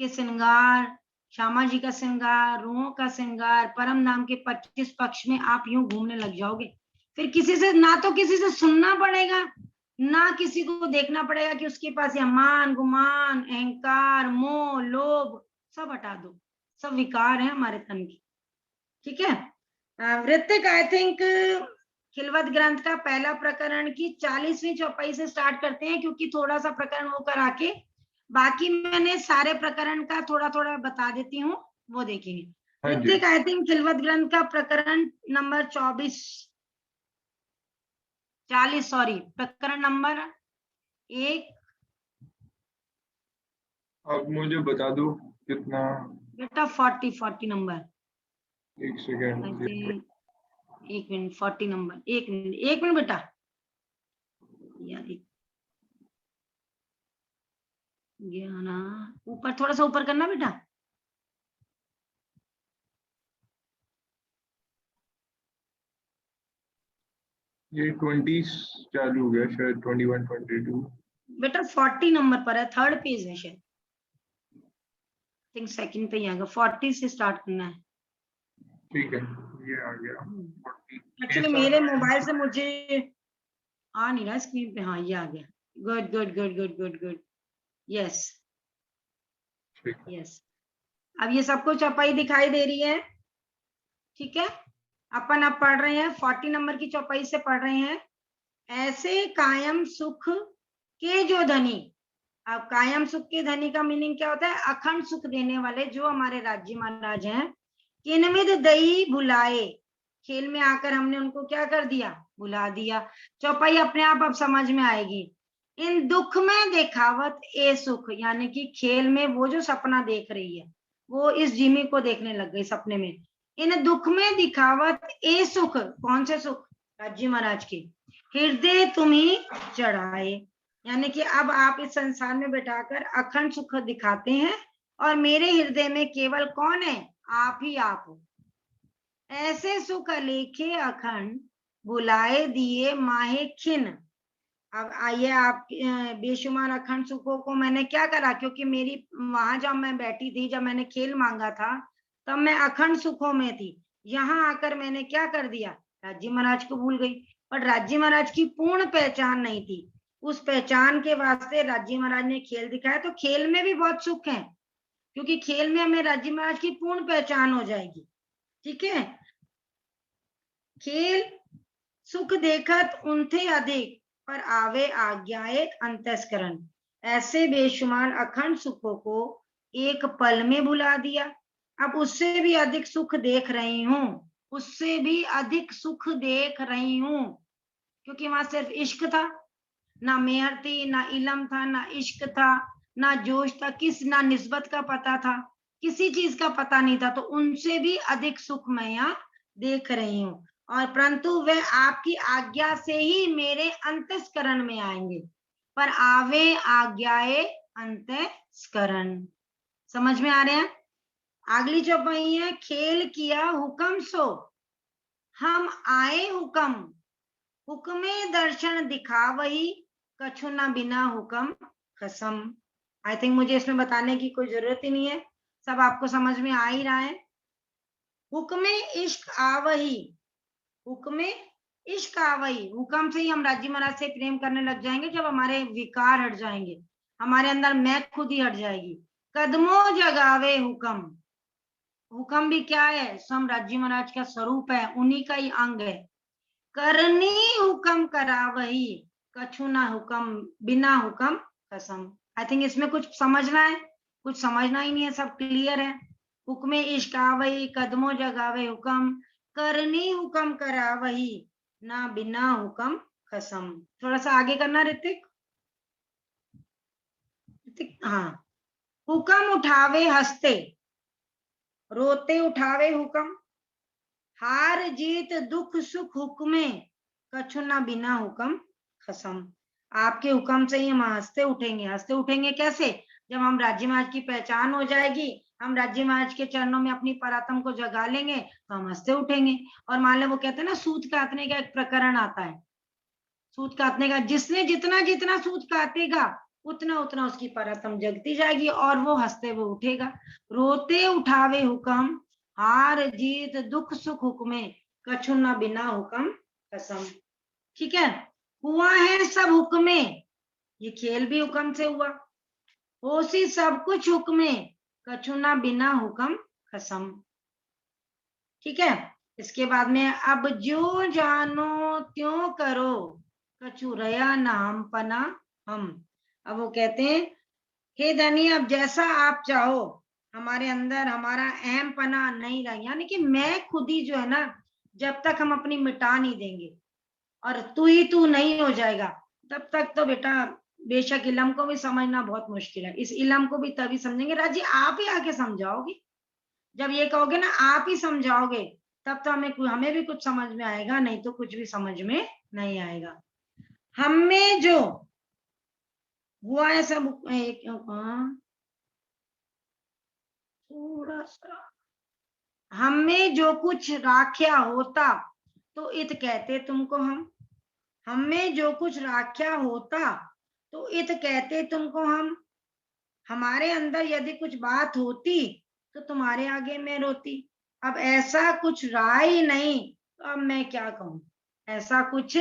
के श्रृंगार, श्यामा जी का श्रृंगार, रूहों का श्रृंगार, परम धाम के 25 पक्ष में आप यूं घूमने लग जाओगे। फिर किसी से ना तो किसी से सुनना पड़ेगा, ना किसी को देखना पड़ेगा कि उसके पास ये मान गुमान अहंकार मोह लोभ, सब हटा दो। सब विकार है हमारे तन की, ठीक है? ऋतिक, आई थिंक खिलवत ग्रंथ का पहला प्रकरण की 40वीं चौपाई से स्टार्ट करते हैं, क्योंकि थोड़ा सा प्रकरण वो करा के बाकी मैंने सारे प्रकरण का थोड़ा थोड़ा बता देती हूँ, वो देखेंगे। हाँ जी। ऋतिक, आई थिंक खिलवत ग्रंथ का प्रकरण नंबर 40 सॉरी, प्रकरण नंबर 1। अब मुझे बता दो कितना। बेटा 40 नंबर, एक सेकेंड। एक मिनट, 40 नंबर, एक मिनट बेटा, यार ऊपर थोड़ा सा ऊपर करना बेटा। ये 20 चालू हो गया शायद, 21 22। बेटा 40 नंबर पर है, थर्ड पेज में शायद। थिंक सेकंड पे ही आएगा, 40 से स्टार्ट करना है। ठीक है, ये आ गया 40। एक्चुअली मेरे मोबाइल से मुझे आ नहीं रहा स्क्रीन पे। हाँ ये आ गया। Good good good good good good. Yes ठीक। यस, अब ये सबको चौपाई दिखाई दे रही है। ठीक है, अपन अब पढ़ रहे हैं 40 नंबर की चौपाई से पढ़ रहे हैं। ऐसे कायम सुख के जो धनी। अब कायम सुख के धनी का मीनिंग क्या होता है? अखंड सुख देने वाले जो हमारे राज्य महाराज हैं। किनविद दई भुलाए, खेल में आकर हमने उनको क्या कर दिया? भुला दिया। चौपाई अपने आप अब समझ में आएगी। इन दुख में देखावत ए सुख, यानी कि खेल में वो जो सपना देख रही है वो इस जिमी को देखने लग गई सपने में। इन दुख में दिखावत ए सुख, कौन से सुख? राज्य महाराज के। हृदय तुम्ही चढ़ाए, यानी कि अब आप इस संसार में बैठाकर अखंड सुख दिखाते हैं और मेरे हृदय में केवल कौन है? आप ही आप हो। ऐसे सुख अलेखे अखंड बुलाए दिए माहे खिन। अब आइए, आप बेशुमार अखंड सुखों को मैंने क्या करा? क्योंकि मेरी वहां जब मैं बैठी थी, जब मैंने खेल मांगा था तब मैं अखंड सुखों में थी। यहाँ आकर मैंने क्या कर दिया? राज्य महाराज को भूल गई। पर राज्य महाराज की पूर्ण पहचान नहीं थी। उस पहचान के वास्ते राज्य महाराज ने खेल दिखाया। तो खेल में भी बहुत सुख है, क्योंकि खेल में हमें राज्य महाराज की पूर्ण पहचान हो जाएगी। ठीक है, खेल सुख देखत उनथे अधिक पर आवे आज्ञाए अंतस्करण। ऐसे बेशुमार अखंड सुखों को एक पल में भुला दिया। अब उससे भी अधिक सुख देख रही हूँ, उससे भी अधिक सुख देख रही हूँ, क्योंकि वहां सिर्फ इश्क था। ना मेहर थी, ना इलम था, ना इश्क था, ना जोश था, ना निस्बत का पता था, किसी चीज का पता नहीं था। तो उनसे भी अधिक सुख मैं यहाँ देख रही हूँ। और परंतु वह आपकी आज्ञा से ही मेरे अंतस्करण में आएंगे। पर आवे आज्ञाए अंतस्करण। समझ में आ रहे हैं? अगली चौपाई है, खेल किया हुक्म सो हम आए हुक्म, हुक्मे दर्शन दिखा वही कछु ना बिना हुक्म कसम। आई थिंक मुझे इसमें बताने की कोई जरूरत ही नहीं है, सब आपको समझ में आ ही रहा है। हुक्मे इश्क आवही, हुक्मे इश्क आवही, हुक्म से ही हम राज्य महाराज से प्रेम करने लग जाएंगे जब हमारे विकार हट जाएंगे, हमारे अंदर मैं खुद ही हट जाएगी। कदमों जगावे हुक्म, हुक्म भी क्या है? स्वयं राज्य महाराज का स्वरूप है, उन्हीं का ही अंग है। करनी हुक्म करावही कछु ना हुक्म बिना हुक्म कसम। आई थिंक इसमें कुछ समझना है? कुछ समझना ही नहीं है, सब क्लियर है। हुक्मे इश्क आवही, कदमों जगावे हुक्म, करनी हुक्म करावही ना बिना हुक्म कसम। थोड़ा सा आगे करना ऋतिक। ऋतिक हाँ। हुक्म उठावे हंसते, रोते उठावे हुक्म, हार जीत दुख सुख हुक्मे कछु ना बिना हुक्म खसम। आपके हुक्म से ही हम हंसते उठेंगे। हंसते उठेंगे कैसे? जब हम राज्य महाराज की पहचान हो जाएगी, हम राज्य महाराज के चरणों में अपनी परात्म को जगा लेंगे तो हम हंसते उठेंगे। और मान लो वो कहते हैं ना, सूत काटने का एक प्रकरण आता है। सूत काटने का, जिसने जितना जितना सूत काटेगा उतना उतना उसकी परात्म जगती जाएगी और वो हंसते हुए उठेगा। रोते उठावे हुक्म, हार जीत दुख सुख हुक्मे कछु ना बिना हुक्म कसम। ठीक है, हुआ है सब हुक्मे, ये खेल भी हुक्म से हुआ। होसी सब कुछ हुक्मे कछु ना बिना हुक्म कसम। ठीक है, इसके बाद में अब जो जानो त्यों करो कछु रया नाम पना हम। अब वो कहते हैं, हे धनी अब जैसा आप चाहो, हमारे अंदर हमारा अहम पना नहीं रहा, यानी कि मैं खुद ही जो है ना, जब तक हम अपनी मिटा नहीं देंगे और तू ही तू नहीं हो जाएगा तब तक तो बेटा बेशक इलम को भी समझना बहुत मुश्किल है। इस इलम को भी तभी समझेंगे राजी आप ही आके समझाओगे। जब ये कहोगे ना आप ही समझाओगे तब तो हमें भी कुछ समझ में आएगा, नहीं तो कुछ भी समझ में नहीं आएगा। हमें जो हुआ है सब थोड़ा सा, हमें जो कुछ राख्या होता तो इत कहते तुमको हम, हमें जो कुछ राख्या होता तो इत कहते तुमको हम, हमारे अंदर यदि कुछ बात होती तो तुम्हारे आगे मैं रोती। अब ऐसा कुछ रहा ही नहीं तो अब मैं क्या कहूं, ऐसा कुछ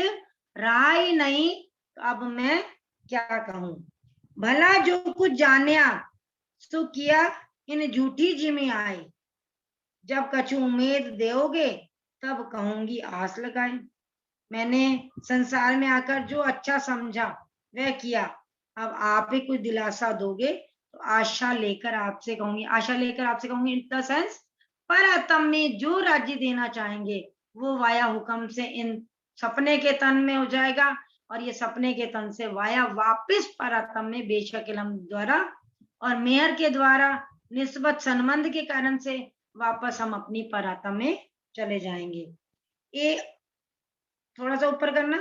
रहा ही नहीं तो अब मैं क्या कहूं। भला जो कुछ जानिया सो किया इन झूठी जिमी आए, जब कछु उम्मीद दोगे तब कहूंगी आस लगाए। मैंने संसार में आकर जो अच्छा समझा वह किया, अब आप ही कुछ दिलासा दोगे तो आशा लेकर आपसे कहूंगी, आशा लेकर आपसे कहूंगी इन द सेंस पर आत्म में जो राज्य देना चाहेंगे वो वाया हुक्म से इन सपने के तन में हो जाएगा, और ये सपने के तन से वाया वापिस पर आत्म में बेशक इलम द्वारा और मेहर के द्वारा निस्बत संबंध के कारण से वापस हम अपनी परात्म में चले जाएंगे। ये थोड़ा सा ऊपर करना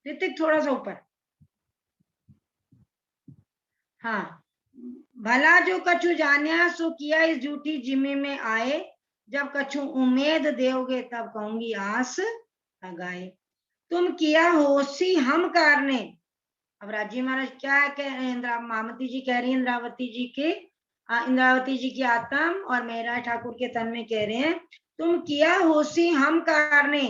ऋतिक, थोड़ा सा ऊपर। हाँ, भला जो कछु जानिया सो किया इस झूठी जिम्मे में आए, जब कछु उम्मीद दोगे तब कहूंगी आस लगाए। तुम किया होशी हम कारने। अब राजी महाराज क्या कह रहे हैं, मामती जी कह रही है इंद्रावती जी के, इंद्रावती जी की आत्म और मेहराज ठाकुर के तन में कह रहे हैं तुम किया होशी हम कारने,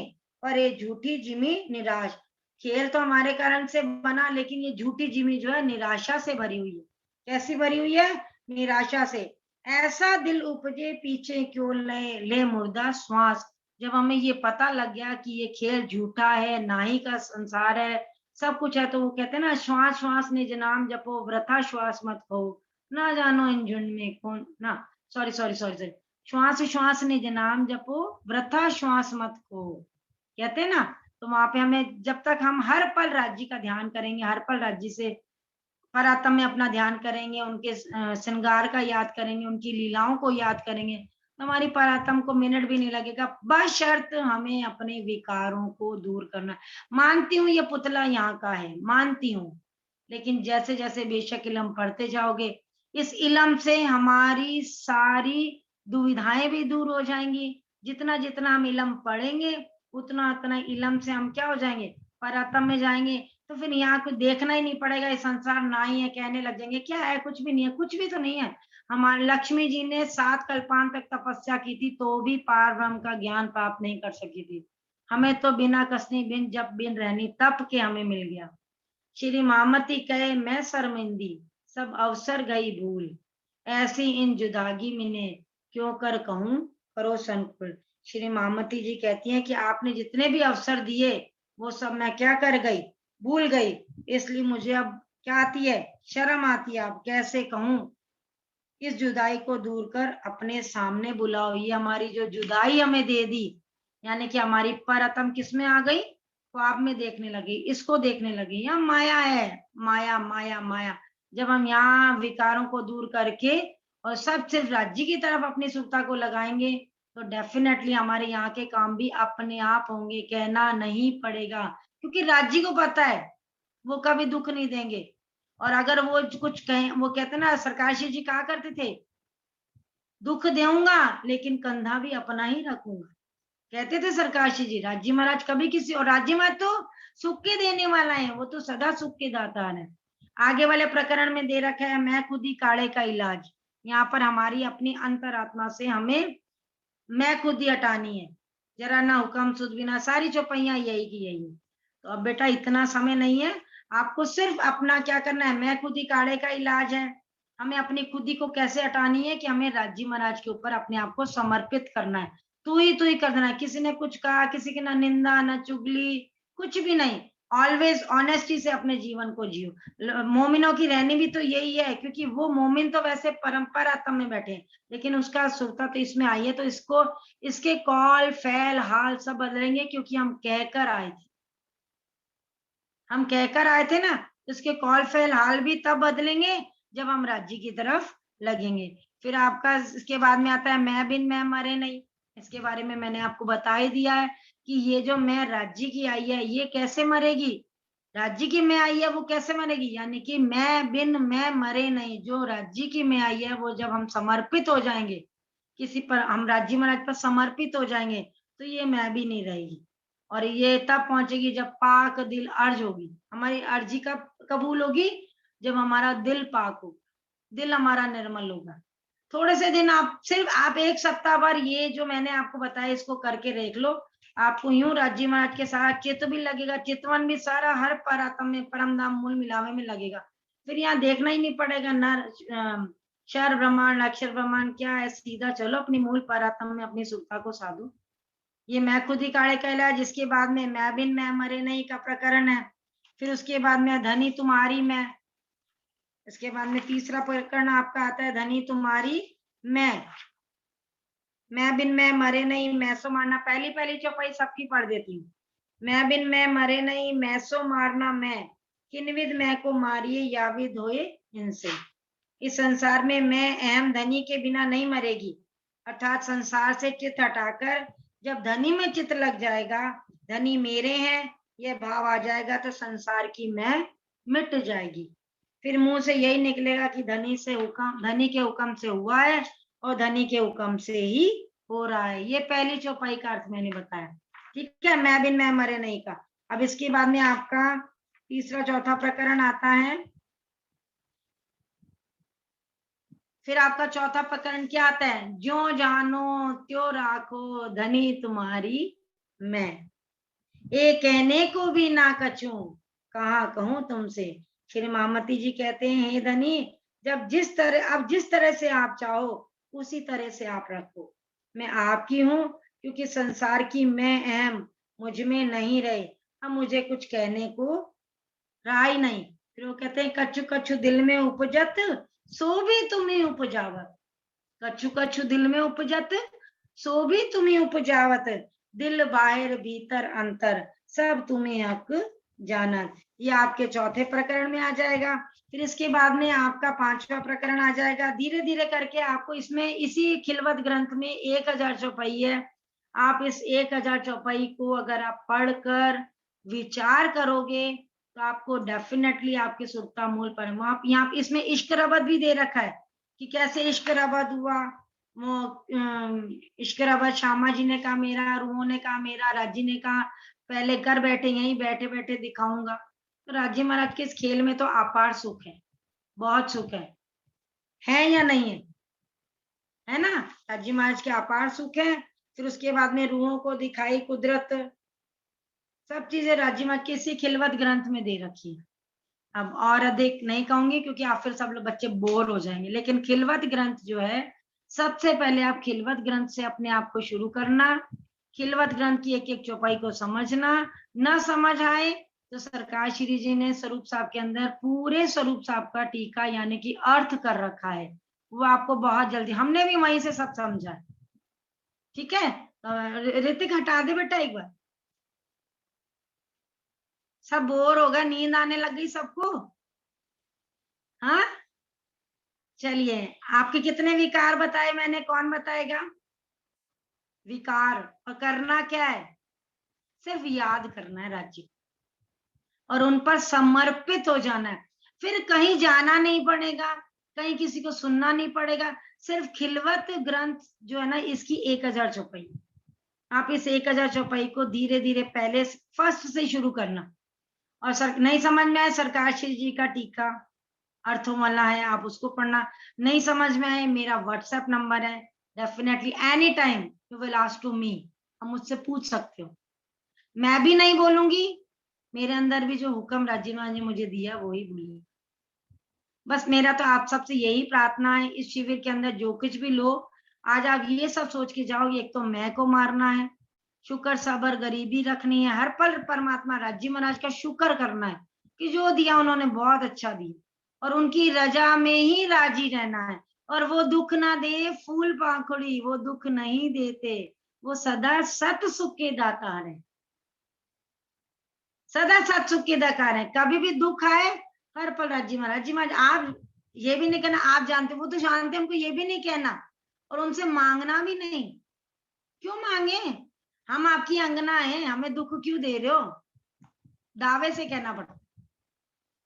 पर ये झूठी जिमी निराश। खेल तो हमारे कारण से बना, लेकिन ये झूठी जिमी जो है निराशा से भरी हुई है। कैसी भरी हुई है, निराशा से। ऐसा दिल उपजे पीछे क्यों ले मुर्दा श्वास। जब हमें ये पता लग गया कि ये खेल झूठा है, नाही का संसार है, सब कुछ है, तो वो कहते हैं ना श्वास श्वास निज नाम जपो वृथा श्वास मत खो, ना जानो इन झुंड में कौन ना, सॉरी सॉरी सॉरी सॉरी, श्वास श्वास निज नाम जपो वृथा श्वास मत खो, कहते हैं ना। तो वहां पे हमें जब तक हम हर पल राज्य का ध्यान करेंगे, हर पल राज्य से परात्म में अपना ध्यान करेंगे, उनके श्रृंगार का याद करेंगे, उनकी लीलाओं को याद करेंगे, तो हमारी परात्म को मिनट भी नहीं लगेगा, बशर्त हमें अपने विकारों को दूर करना। मानती हूँ ये पुतला यहाँ का है, मानती हूँ, लेकिन जैसे जैसे बेशक इलम पढ़ते जाओगे, इस इलम से हमारी सारी दुविधाएं भी दूर हो जाएंगी। जितना जितना हम इलम पढ़ेंगे उतना उतना इलम से हम क्या हो जाएंगे, परात्म में जाएंगे। तो फिर यहाँ कुछ देखना ही नहीं पड़ेगा, ये संसार ना ही है, कहने लग जाएंगे क्या है, कुछ भी नहीं है, कुछ भी तो नहीं है। हमारे लक्ष्मी जी ने 7 कल्पांत तक तपस्या की थी तो भी पार ब्रह्म का ज्ञान प्राप्त नहीं कर सकी थी। हमें तो बिना कसनी बिन जब बिन रहनी तप के हमें मिल गया। श्री मामती कहे मैं शर्मिंदी सब अवसर गई भूल, ऐसी इन जुदागी मिने क्यों कर कहूं करो संकुल। श्री मामती जी कहती हैं कि आपने जितने भी अवसर दिए वो सब मैं क्या कर गई, भूल गई, इसलिए मुझे अब क्या आती है, शर्म आती है। अब कैसे कहूं, इस जुदाई को दूर कर अपने सामने बुलाओ। ये हमारी जो जुदाई हमें दे दी, यानी कि हमारी परतम किस में आ गई, ख्वाब में देखने लगी, इसको देखने लगी, या माया है, माया माया माया। जब हम यहाँ विकारों को दूर करके और सब सिर्फ राज्य की तरफ अपनी सुखता को लगाएंगे तो डेफिनेटली हमारे यहाँ के काम भी अपने आप होंगे, कहना नहीं पड़ेगा, क्योंकि राज्य को पता है वो कभी दुख नहीं देंगे। और अगर वो कुछ कहें, वो कहते ना सरकारशी जी कहा करते थे, दुख दूंगा लेकिन कंधा भी अपना ही रखूंगा, कहते थे सरकारशी जी। राज्य महाराज कभी किसी, और राज्य महाराज तो सुख के देने वाला है, वो तो सदा सुख के दातार है। आगे वाले प्रकरण में दे रखा है मैं खुद ही काढ़े का इलाज। यहाँ पर हमारी अपनी अंतरात्मा से हमें मैं खुद ही हटानी है, जरा ना हुक्म सुध बिना, सारी चौपाइयां यही की यही। तो अब बेटा इतना समय नहीं है, आपको सिर्फ अपना क्या करना है, मैं खुद ही काढ़े का इलाज है। हमें अपनी खुद ही को कैसे हटानी है कि हमें राज्य महाराज के ऊपर अपने आप को समर्पित करना है, तू ही कर देना है। किसी ने कुछ कहा, किसी की ना निंदा ना चुगली, कुछ भी नहीं, ऑलवेज ऑनेस्टी से अपने जीवन को जियो। मोमिनों की रहनी भी तो यही है, क्योंकि वो मोमिन तो वैसे परंपरा में बैठे हैं, लेकिन उसका सुरता तो इसमें आई है, तो इसको इसके कॉल फैल हाल सब बदलेंगे, क्योंकि हम कहकर आए थे, हम कहकर आए थे ना, उसके कॉल फैल हाल भी तब बदलेंगे जब हम राज्य की तरफ लगेंगे। फिर आपका इसके बाद में आता है मैं बिन मैं मरे नहीं। इसके बारे में मैंने आपको बता ही दिया है कि ये जो मैं राज्य की आई है ये कैसे मरेगी, राज्य की मैं आई है वो कैसे मरेगी, यानी कि मैं बिन मैं मरे नहीं। जो राज्य की मैं आई है वो जब हम समर्पित हो जाएंगे किसी पर, हम राज्य महाराज पर समर्पित हो जाएंगे तो ये मैं भी नहीं रहेगी। और ये तब पहुंचेगी जब पाक दिल अर्ज होगी, हमारी अर्जी कब कबूल होगी, जब हमारा दिल पाक हो। दिल हमारा निर्मल होगा। थोड़े से दिन आप सिर्फ आप 1 सप्ताह भर ये जो मैंने आपको बताया इसको करके देख लो, आपको यूं राज्य महाराज के साथ चित्त भी लगेगा, चितवन भी सारा हर परात्म में परम धाम मूल मिलावे में लगेगा। फिर यहाँ देखना ही नहीं पड़ेगा नर क्षर ब्रह्मांड अक्षर ब्रह्मांड क्या है, सीधा चलो अपनी मूल परात्म में अपनी सुखता को साधो। ये मैं खुद ही काले कहला, जिसके बाद में मैं बिन मैं मरे नहीं का प्रकरण है। फिर उसके बाद में धनी तुम्हारी मैं, इसके बाद में तीसरा प्रकरण आपका आता है धनी तुम्हारी मैं बिन मैं मरे नहीं, मैं सो मारना। पहली चौपाई सबकी पढ़ देती हूँ। मैं बिन मैं मरे नहीं, मैं सो मारना मैं, किनविद मैं को मारिए याविद होए इनसे। इस संसार में मैं अहम धनी के बिना नहीं मरेगी, अर्थात संसार से चित्त हटाकर जब धनी में चित्त लग जाएगा, धनी मेरे हैं यह भाव आ जाएगा, तो संसार की मैं मिट जाएगी। फिर मुंह से यही निकलेगा कि धनी के हुक्म से हुआ है और धनी के हुक्म से ही हो रहा है। ये पहली चौपाई का अर्थ मैंने बताया, ठीक है, मैं बिन मैं मरे नहीं का। अब इसके बाद में आपका तीसरा चौथा प्रकरण आता है। फिर आपका चौथा प्रकरण क्या आता है, ज्यो जानो त्यो राखो धनी तुम्हारी मैं, ए कहने को भी ना कछू कहा कहूं तुमसे। श्री महामती जी कहते हैं, हे धनी, जब जिस तरह से आप चाहो उसी तरह से आप रखो। मैं आपकी हूं, क्योंकि संसार की मैं अहम मुझ में नहीं रहे, अब मुझे कुछ कहने को रहा ही नहीं। फिर वो कहते हैं, कछु कछु दिल में उपजत सो भी तुम्हें उपजावत, कछु कछु दिल में उपजत सो भी तुम्हें उपजावत, दिल बाहर भीतर अंतर सब तुम्हें हक जानत। ये आपके चौथे प्रकरण में आ जाएगा। फिर इसके बाद में आपका पांचवा प्रकरण आ जाएगा। धीरे धीरे करके आपको इसमें इसी खिलवत ग्रंथ में 1000 चौपाई है। आप इस 1000 चौपाई को अगर आप पढ़कर विचार करोगे तो आपको डेफिनेटली आपके सुरता मूल परम। आप यहाँ इसमें इश्क रबद भी दे रखा है कि कैसे इश्क रबद हुआ। वो इश्क रबद श्यामा जी ने कहा मेरा, रूहों ने कहा मेरा, राजी ने कहा पहले कर बैठे, यहीं बैठे बैठे दिखाऊंगा। तो राजी महाराज के इस खेल में तो अपार सुख है, बहुत सुख है या नहीं है ना। राजी महाराज के अपार सुख है। फिर उसके बाद में रूहों को दिखाई कुदरत, सब चीजें राजी महाराज के इसी खिलवत ग्रंथ में दे रखी है। अब और अधिक नहीं कहूंगी क्योंकि आप फिर सब लोग बच्चे बोर हो जाएंगे, लेकिन खिलवत ग्रंथ जो है, सबसे पहले आप खिलवत ग्रंथ से अपने आप को शुरू करना, खिलवत ग्रंथ की एक एक चौपाई को समझना। न समझ आए तो सरकार श्री जी ने स्वरूप साहब के अंदर पूरे स्वरूप साहब का टीका यानी कि अर्थ कर रखा है, वो आपको बहुत जल्दी, हमने भी वहीं से सब समझा, ठीक है। ऋतिक हटा दे बेटा एक बार, सब बोर होगा, नींद आने लग गई सबको। हाँ चलिए, आपके कितने विकार बताए मैंने, कौन बताएगा विकार। और करना क्या है, सिर्फ याद करना है राज्य और उन पर समर्पित हो जाना है। फिर कहीं जाना नहीं पड़ेगा, कहीं किसी को सुनना नहीं पड़ेगा, सिर्फ खिलवत ग्रंथ जो है ना, इसकी 1000 चौपाई। आप इस 1000 चौपाई को धीरे धीरे पहले फर्स्ट से शुरू करना। और नहीं समझ में आए, सरकार श्री जी का टीका अर्थों वाला है, आप उसको पढ़ना। नहीं समझ में आए, मेरा व्हाट्सएप नंबर है, definitely any time you will ask to me, हम मुझसे पूछ सकते हो। मैं भी नहीं बोलूंगी, मेरे अंदर भी जो हुक्म राजीव जी मुझे दिया वो ही बोलिए। बस मेरा तो आप सबसे यही प्रार्थना है, इस शिविर के अंदर जो कुछ भी लो, आज आप ये सब सोच के जाओगे, एक तो मैं को मारना है, शुक्र सबर गरीबी रखनी है, हर पल परमात्मा राजी महाराज का शुक्र करना है कि जो दिया उन्होंने बहुत अच्छा दिया, और उनकी रजा में ही राजी रहना है। और वो दुख ना दे फूल पाखुड़ी, वो दुख नहीं देते, वो सदा सत सुख के दातार है, सदा सत सुख के दातार है। कभी भी दुख आए हर पल राजी महाराज आप ये भी नहीं कहना आप जानते, वो तो जानते, हमको ये भी नहीं कहना, और उनसे मांगना भी नहीं। क्यों मांगे, हम आपकी अंगना है, हमें दुख क्यों दे रहे हो, दावे से कहना पड़ता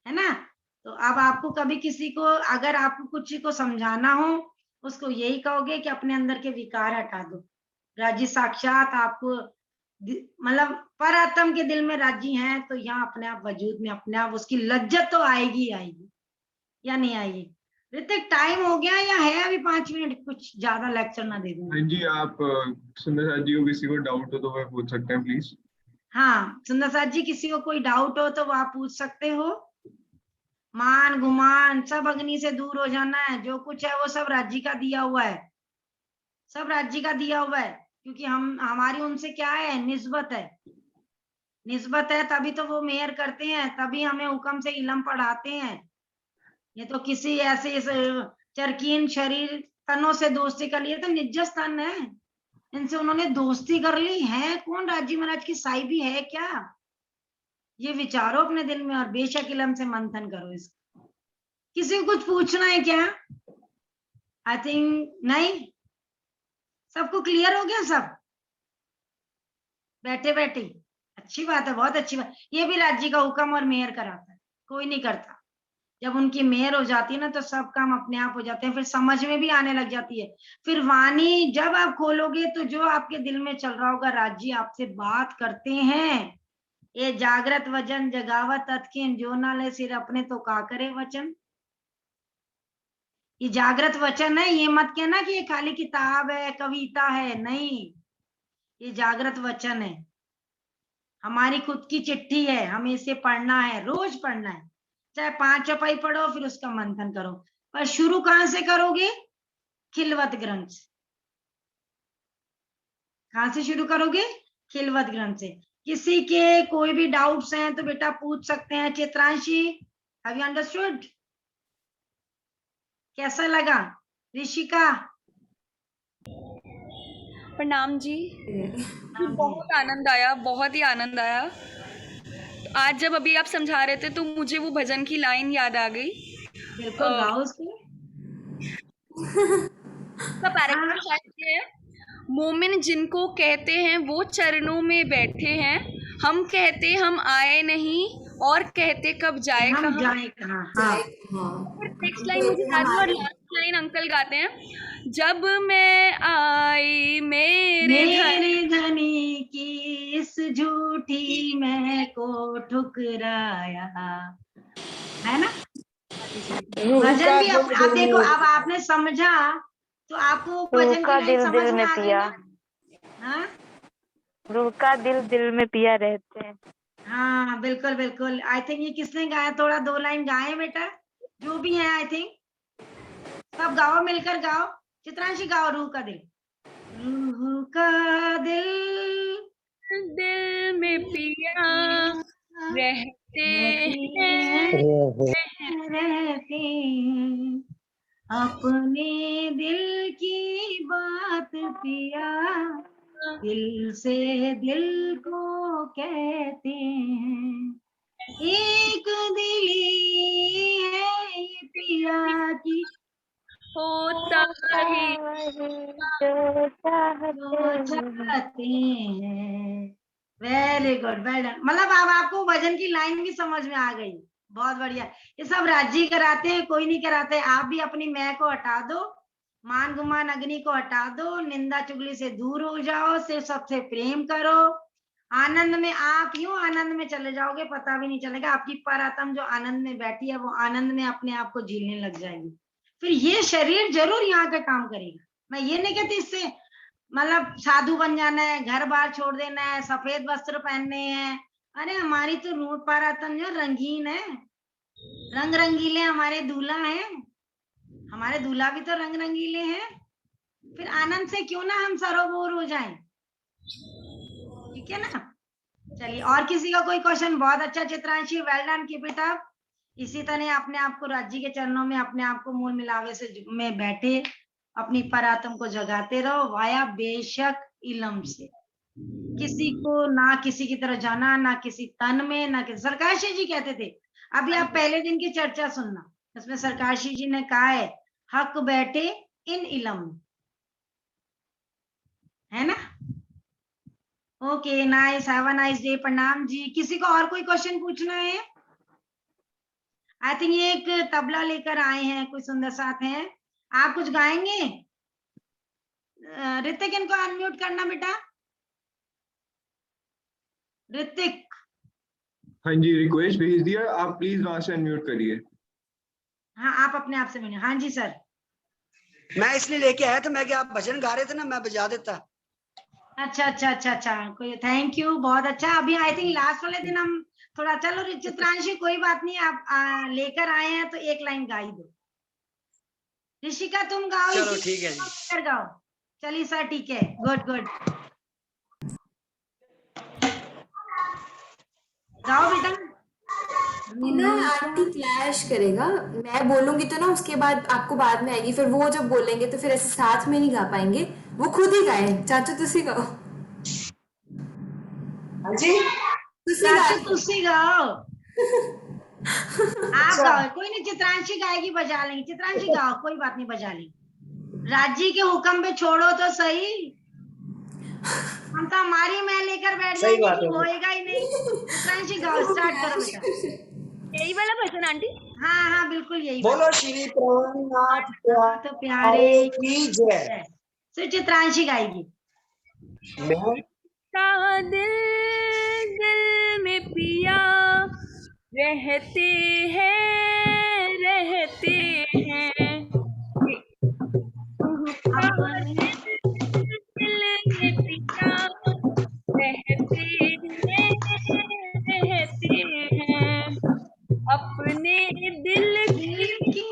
है ना। तो अब आपको कभी किसी को, अगर आपको कुछ को समझाना हो, उसको यही कहोगे कि अपने अंदर के विकार हटा दो। राजी साक्षात आपको मतलब पर आत्म के दिल में राजी हैं, तो यहाँ अपने आप वजूद में अपने आप उसकी लज्जत तो आएगी आएगी, या नहीं आएगी। ऋतिक टाइम हो गया या है अभी 5 मिनट? कुछ ज्यादा लेक्चर ना दे दूं। हाँ जी, आप सुंदर साथ जी को किसी को डाउट हो तो वह पूछ सकते हैं प्लीज। हाँ सुंदर साथ जी, किसी को कोई डाउट हो तो वो आप पूछ सकते हो। मान गुमान सब अग्नि से दूर हो जाना है, जो कुछ है वो सब राज्य का दिया हुआ है, सब राज्य का दिया हुआ है, क्योंकि हमारी उनसे क्या है, निस्बत है, निस्बत है, तभी तो वो मेयर करते हैं, तभी हमें हुक्म से इलम पढ़ाते हैं। ये तो किसी ऐसे चरकीन शरीर तनों से दोस्ती कर लिए, तो निजस तन है, इनसे उन्होंने दोस्ती कर ली है। कौन राजी महाराज की साहिबी है क्या? ये विचारो अपने दिल में और बेशक इलम से मंथन करो इसका। किसी को कुछ पूछना है क्या? आई थिंक नहीं, सबको क्लियर हो गया सब बैठे बैठे? अच्छी बात है, बहुत अच्छी बात। ये भी राज्य का हुक्म और मेयर कराता है, कोई नहीं करता। जब उनकी मेयर हो जाती है ना तो सब काम अपने आप हो जाते हैं, फिर समझ में भी आने लग जाती है। फिर वाणी जब आप खोलोगे तो जो आपके दिल में चल रहा होगा, राज्य आपसे बात करते हैं। ये जागृत वचन जगावत तत्किन, जो ना ले सिर अपने तो का करे वचन। ये जागृत वचन है, ये मत कहना कि ये खाली किताब है, कविता है, नहीं, ये जागृत वचन है, हमारी खुद की चिट्ठी है, हमें इसे पढ़ना है, रोज पढ़ना है, चाहे 5 चौपाई पढ़ो फिर उसका मंथन करो। पर शुरू कहां से करोगे? खिलवत ग्रंथ से। कहां से शुरू करोगे? खिलवत ग्रंथ से। किसी के कोई भी डाउट्स हैं तो बेटा पूछ सकते हैं। Chitranshi, have you understood? कैसा लगा? ऋषिका, प्रणाम जी। बहुत आनंद आया, बहुत ही आनंद आया। आज जब अभी आप समझा रहे थे तो मुझे वो भजन की लाइन याद आ गई। बिल्कुल गाओ उसको। उसका पैराग्राफ शायद ये है, मोमिन जिनको कहते हैं वो चरणों में बैठे हैं, हम कहते हम आए नहीं और कहते कब जाए हम कहाँ। जाए कहाँ? हाँ, नेक्स्ट लाइन मुझे याद है और लास्ट लाइन अंकल गाते हैं, जब मैं आई मेरे मेरे धनी की इस झूठी मैं को ठुकराया, है ना? भजन भी आप देखो, अब आपने समझा तो आपको भजन की लाइन समझ में आ गई ना? हाँ रूह का दिल दिल में पिया रहते हैं। हाँ, बिल्कुल बिल्कुल। आई थिंक ये किसने गाया? थोड़ा 2 लाइन गाए बेटा, जो भी है। आई थिंक सब गाओ, मिलकर गाओ। चित्रांशी गाओ, रूह का दिल। रूह का दिल दिल में पिया रहते हैं, रहते हैं, अपने दिल की बात पिया दिल से दिल को कहते हैं। एक दिली है ये पिया की, होता ही जो जो चाहते हैं। Very good, well done. मतलब अब आपको भजन की लाइन भी समझ में आ गई, बहुत बढ़िया। ये सब राज्य कराते हैं, कोई नहीं कराते। आप भी अपनी मैं को हटा दो, मान गुमान अग्नि को हटा दो, निंदा चुगली से दूर हो जाओ, सिर्फ सबसे प्रेम करो। आनंद में आप यूं आनंद में चले जाओगे, पता भी नहीं चलेगा। आपकी परात्म जो आनंद में बैठी है वो आनंद में अपने आप को झीलने लग जाएगी। फिर ये शरीर जरूर यहाँ का काम करेगा। मैं ये नहीं कहती इससे मतलब साधु बन जाना है, घर बार छोड़ देना है, सफेद वस्त्र पहनने हैं। अरे हमारी तो रूह परात्म जो रंगीन है, रंग रंगीले हमारे दूल्हा हैं, हमारे दूल्हा भी तो रंग रंगीले हैं। फिर आनंद से क्यों ना हम सरोबोर हो जाएं, ठीक है ना? चलिए, और किसी का कोई क्वेश्चन? बहुत अच्छा Chitranshi, well done, keep it up. इसी तरह अपने आप को राज्य के चरणों में अपने आप को मूल मिलावे से में बैठे अपनी परात्म को जगाते रहो, वाया बेशक इलम से। किसी को ना किसी की तरह जाना, ना किसी तन में, ना किसी। सरकाशी जी कहते थे, अभी आप पहले दिन की चर्चा सुनना, उसमें सरकाशी जी ने कहा है हक बैठे इन इलम, है ना? Okay, nice, have a nice day. प्रणाम जी। किसी को और कोई क्वेश्चन पूछना है? आई थिंक ये एक तबला लेकर आए हैं, कोई सुंदर साथ हैं। आप कुछ गाएंगे? ऋतिक, इनको अनम्यूट करना बेटा। ऋतिक, हाँ जी, रिक्वेस्ट भेज दिया, आप प्लीज वहां से अनम्यूट करिए। हाँ, आप अपने आप से बनिए। हाँ जी सर। मैं इसलिए लेके आया था, मैं क्या आप भजन गा रहे थे ना, मैं बजा देता। अच्छा, कोई थैंक यू, बहुत अच्छा। अभी आई थिंक लास्ट वाले दिन हम थोड़ा, चलो चित्रांशी कोई बात नहीं, आप लेकर आए हैं तो एक लाइन गा ही दो। ऋषिका तुम गाओ, चलो इसी ठीक है जी। लेकर गाओ। चलिए सर, ठीक है, गुड। गाओ बेटा। ये ना आंटी क्लैश करेगा, मैं बोलूंगी तो ना उसके बाद आपको बाद में आएगी, फिर वो जब बोलेंगे तो फिर ऐसे साथ में नहीं गा पाएंगे, वो खुद ही गाए। चाचू तुसी गाओ। हाँ जी। तुसी चाचू गाओ। तुसी गाओ। आप अच्छा। गाओ, कोई नहीं, चित्रांशी गाएगी, बजा लेंगे। चित्रांशी गाओ, कोई बात नहीं, बजा लेंगे। राजी के हुक्म पे छोड़ो तो सही, हम तो हमारी मैं लेकर बैठ सही जाएंगे बात कि है। होएगा ही नहीं। चित्रांशी गाओ, स्टार्ट करो बेटा। यही वाला भजन आंटी? हाँ, बिल्कुल यही बोलो बात। श्री प्राणनाथ तो प्यारे प्यारे की जय। सिर्फ चित्रांशी गाएगी। मैं का दिल दिल में पिया रहते हैं अपने दिल में पिया रहते हैं अपने दिल की दिल की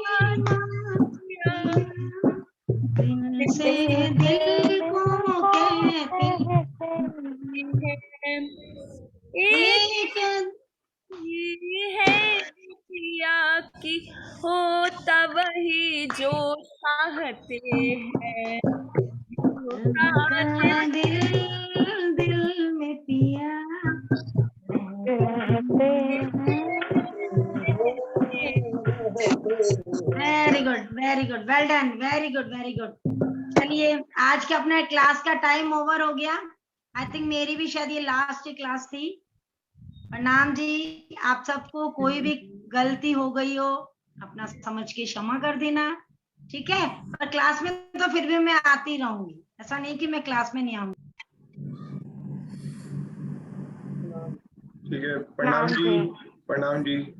दिल से दिल को कहते हैं एक एक ही है पिया की होता वही जो चाहते हैं का दिल दिल दिल में पिया very good, well done, very good. चलिए, आज के अपना क्लास का टाइम ओवर हो गया। आई थिंक मेरी भी शायद ये लास्ट क्लास थी। प्रणाम जी, आप सबको कोई भी गलती हो गई हो अपना समझ के क्षमा कर देना, ठीक है। पर क्लास में तो फिर भी मैं आती रहूंगी, ऐसा नहीं कि मैं क्लास में नहीं आऊंगी। ठीक है, प्रणाम जी। प्रणाम जी।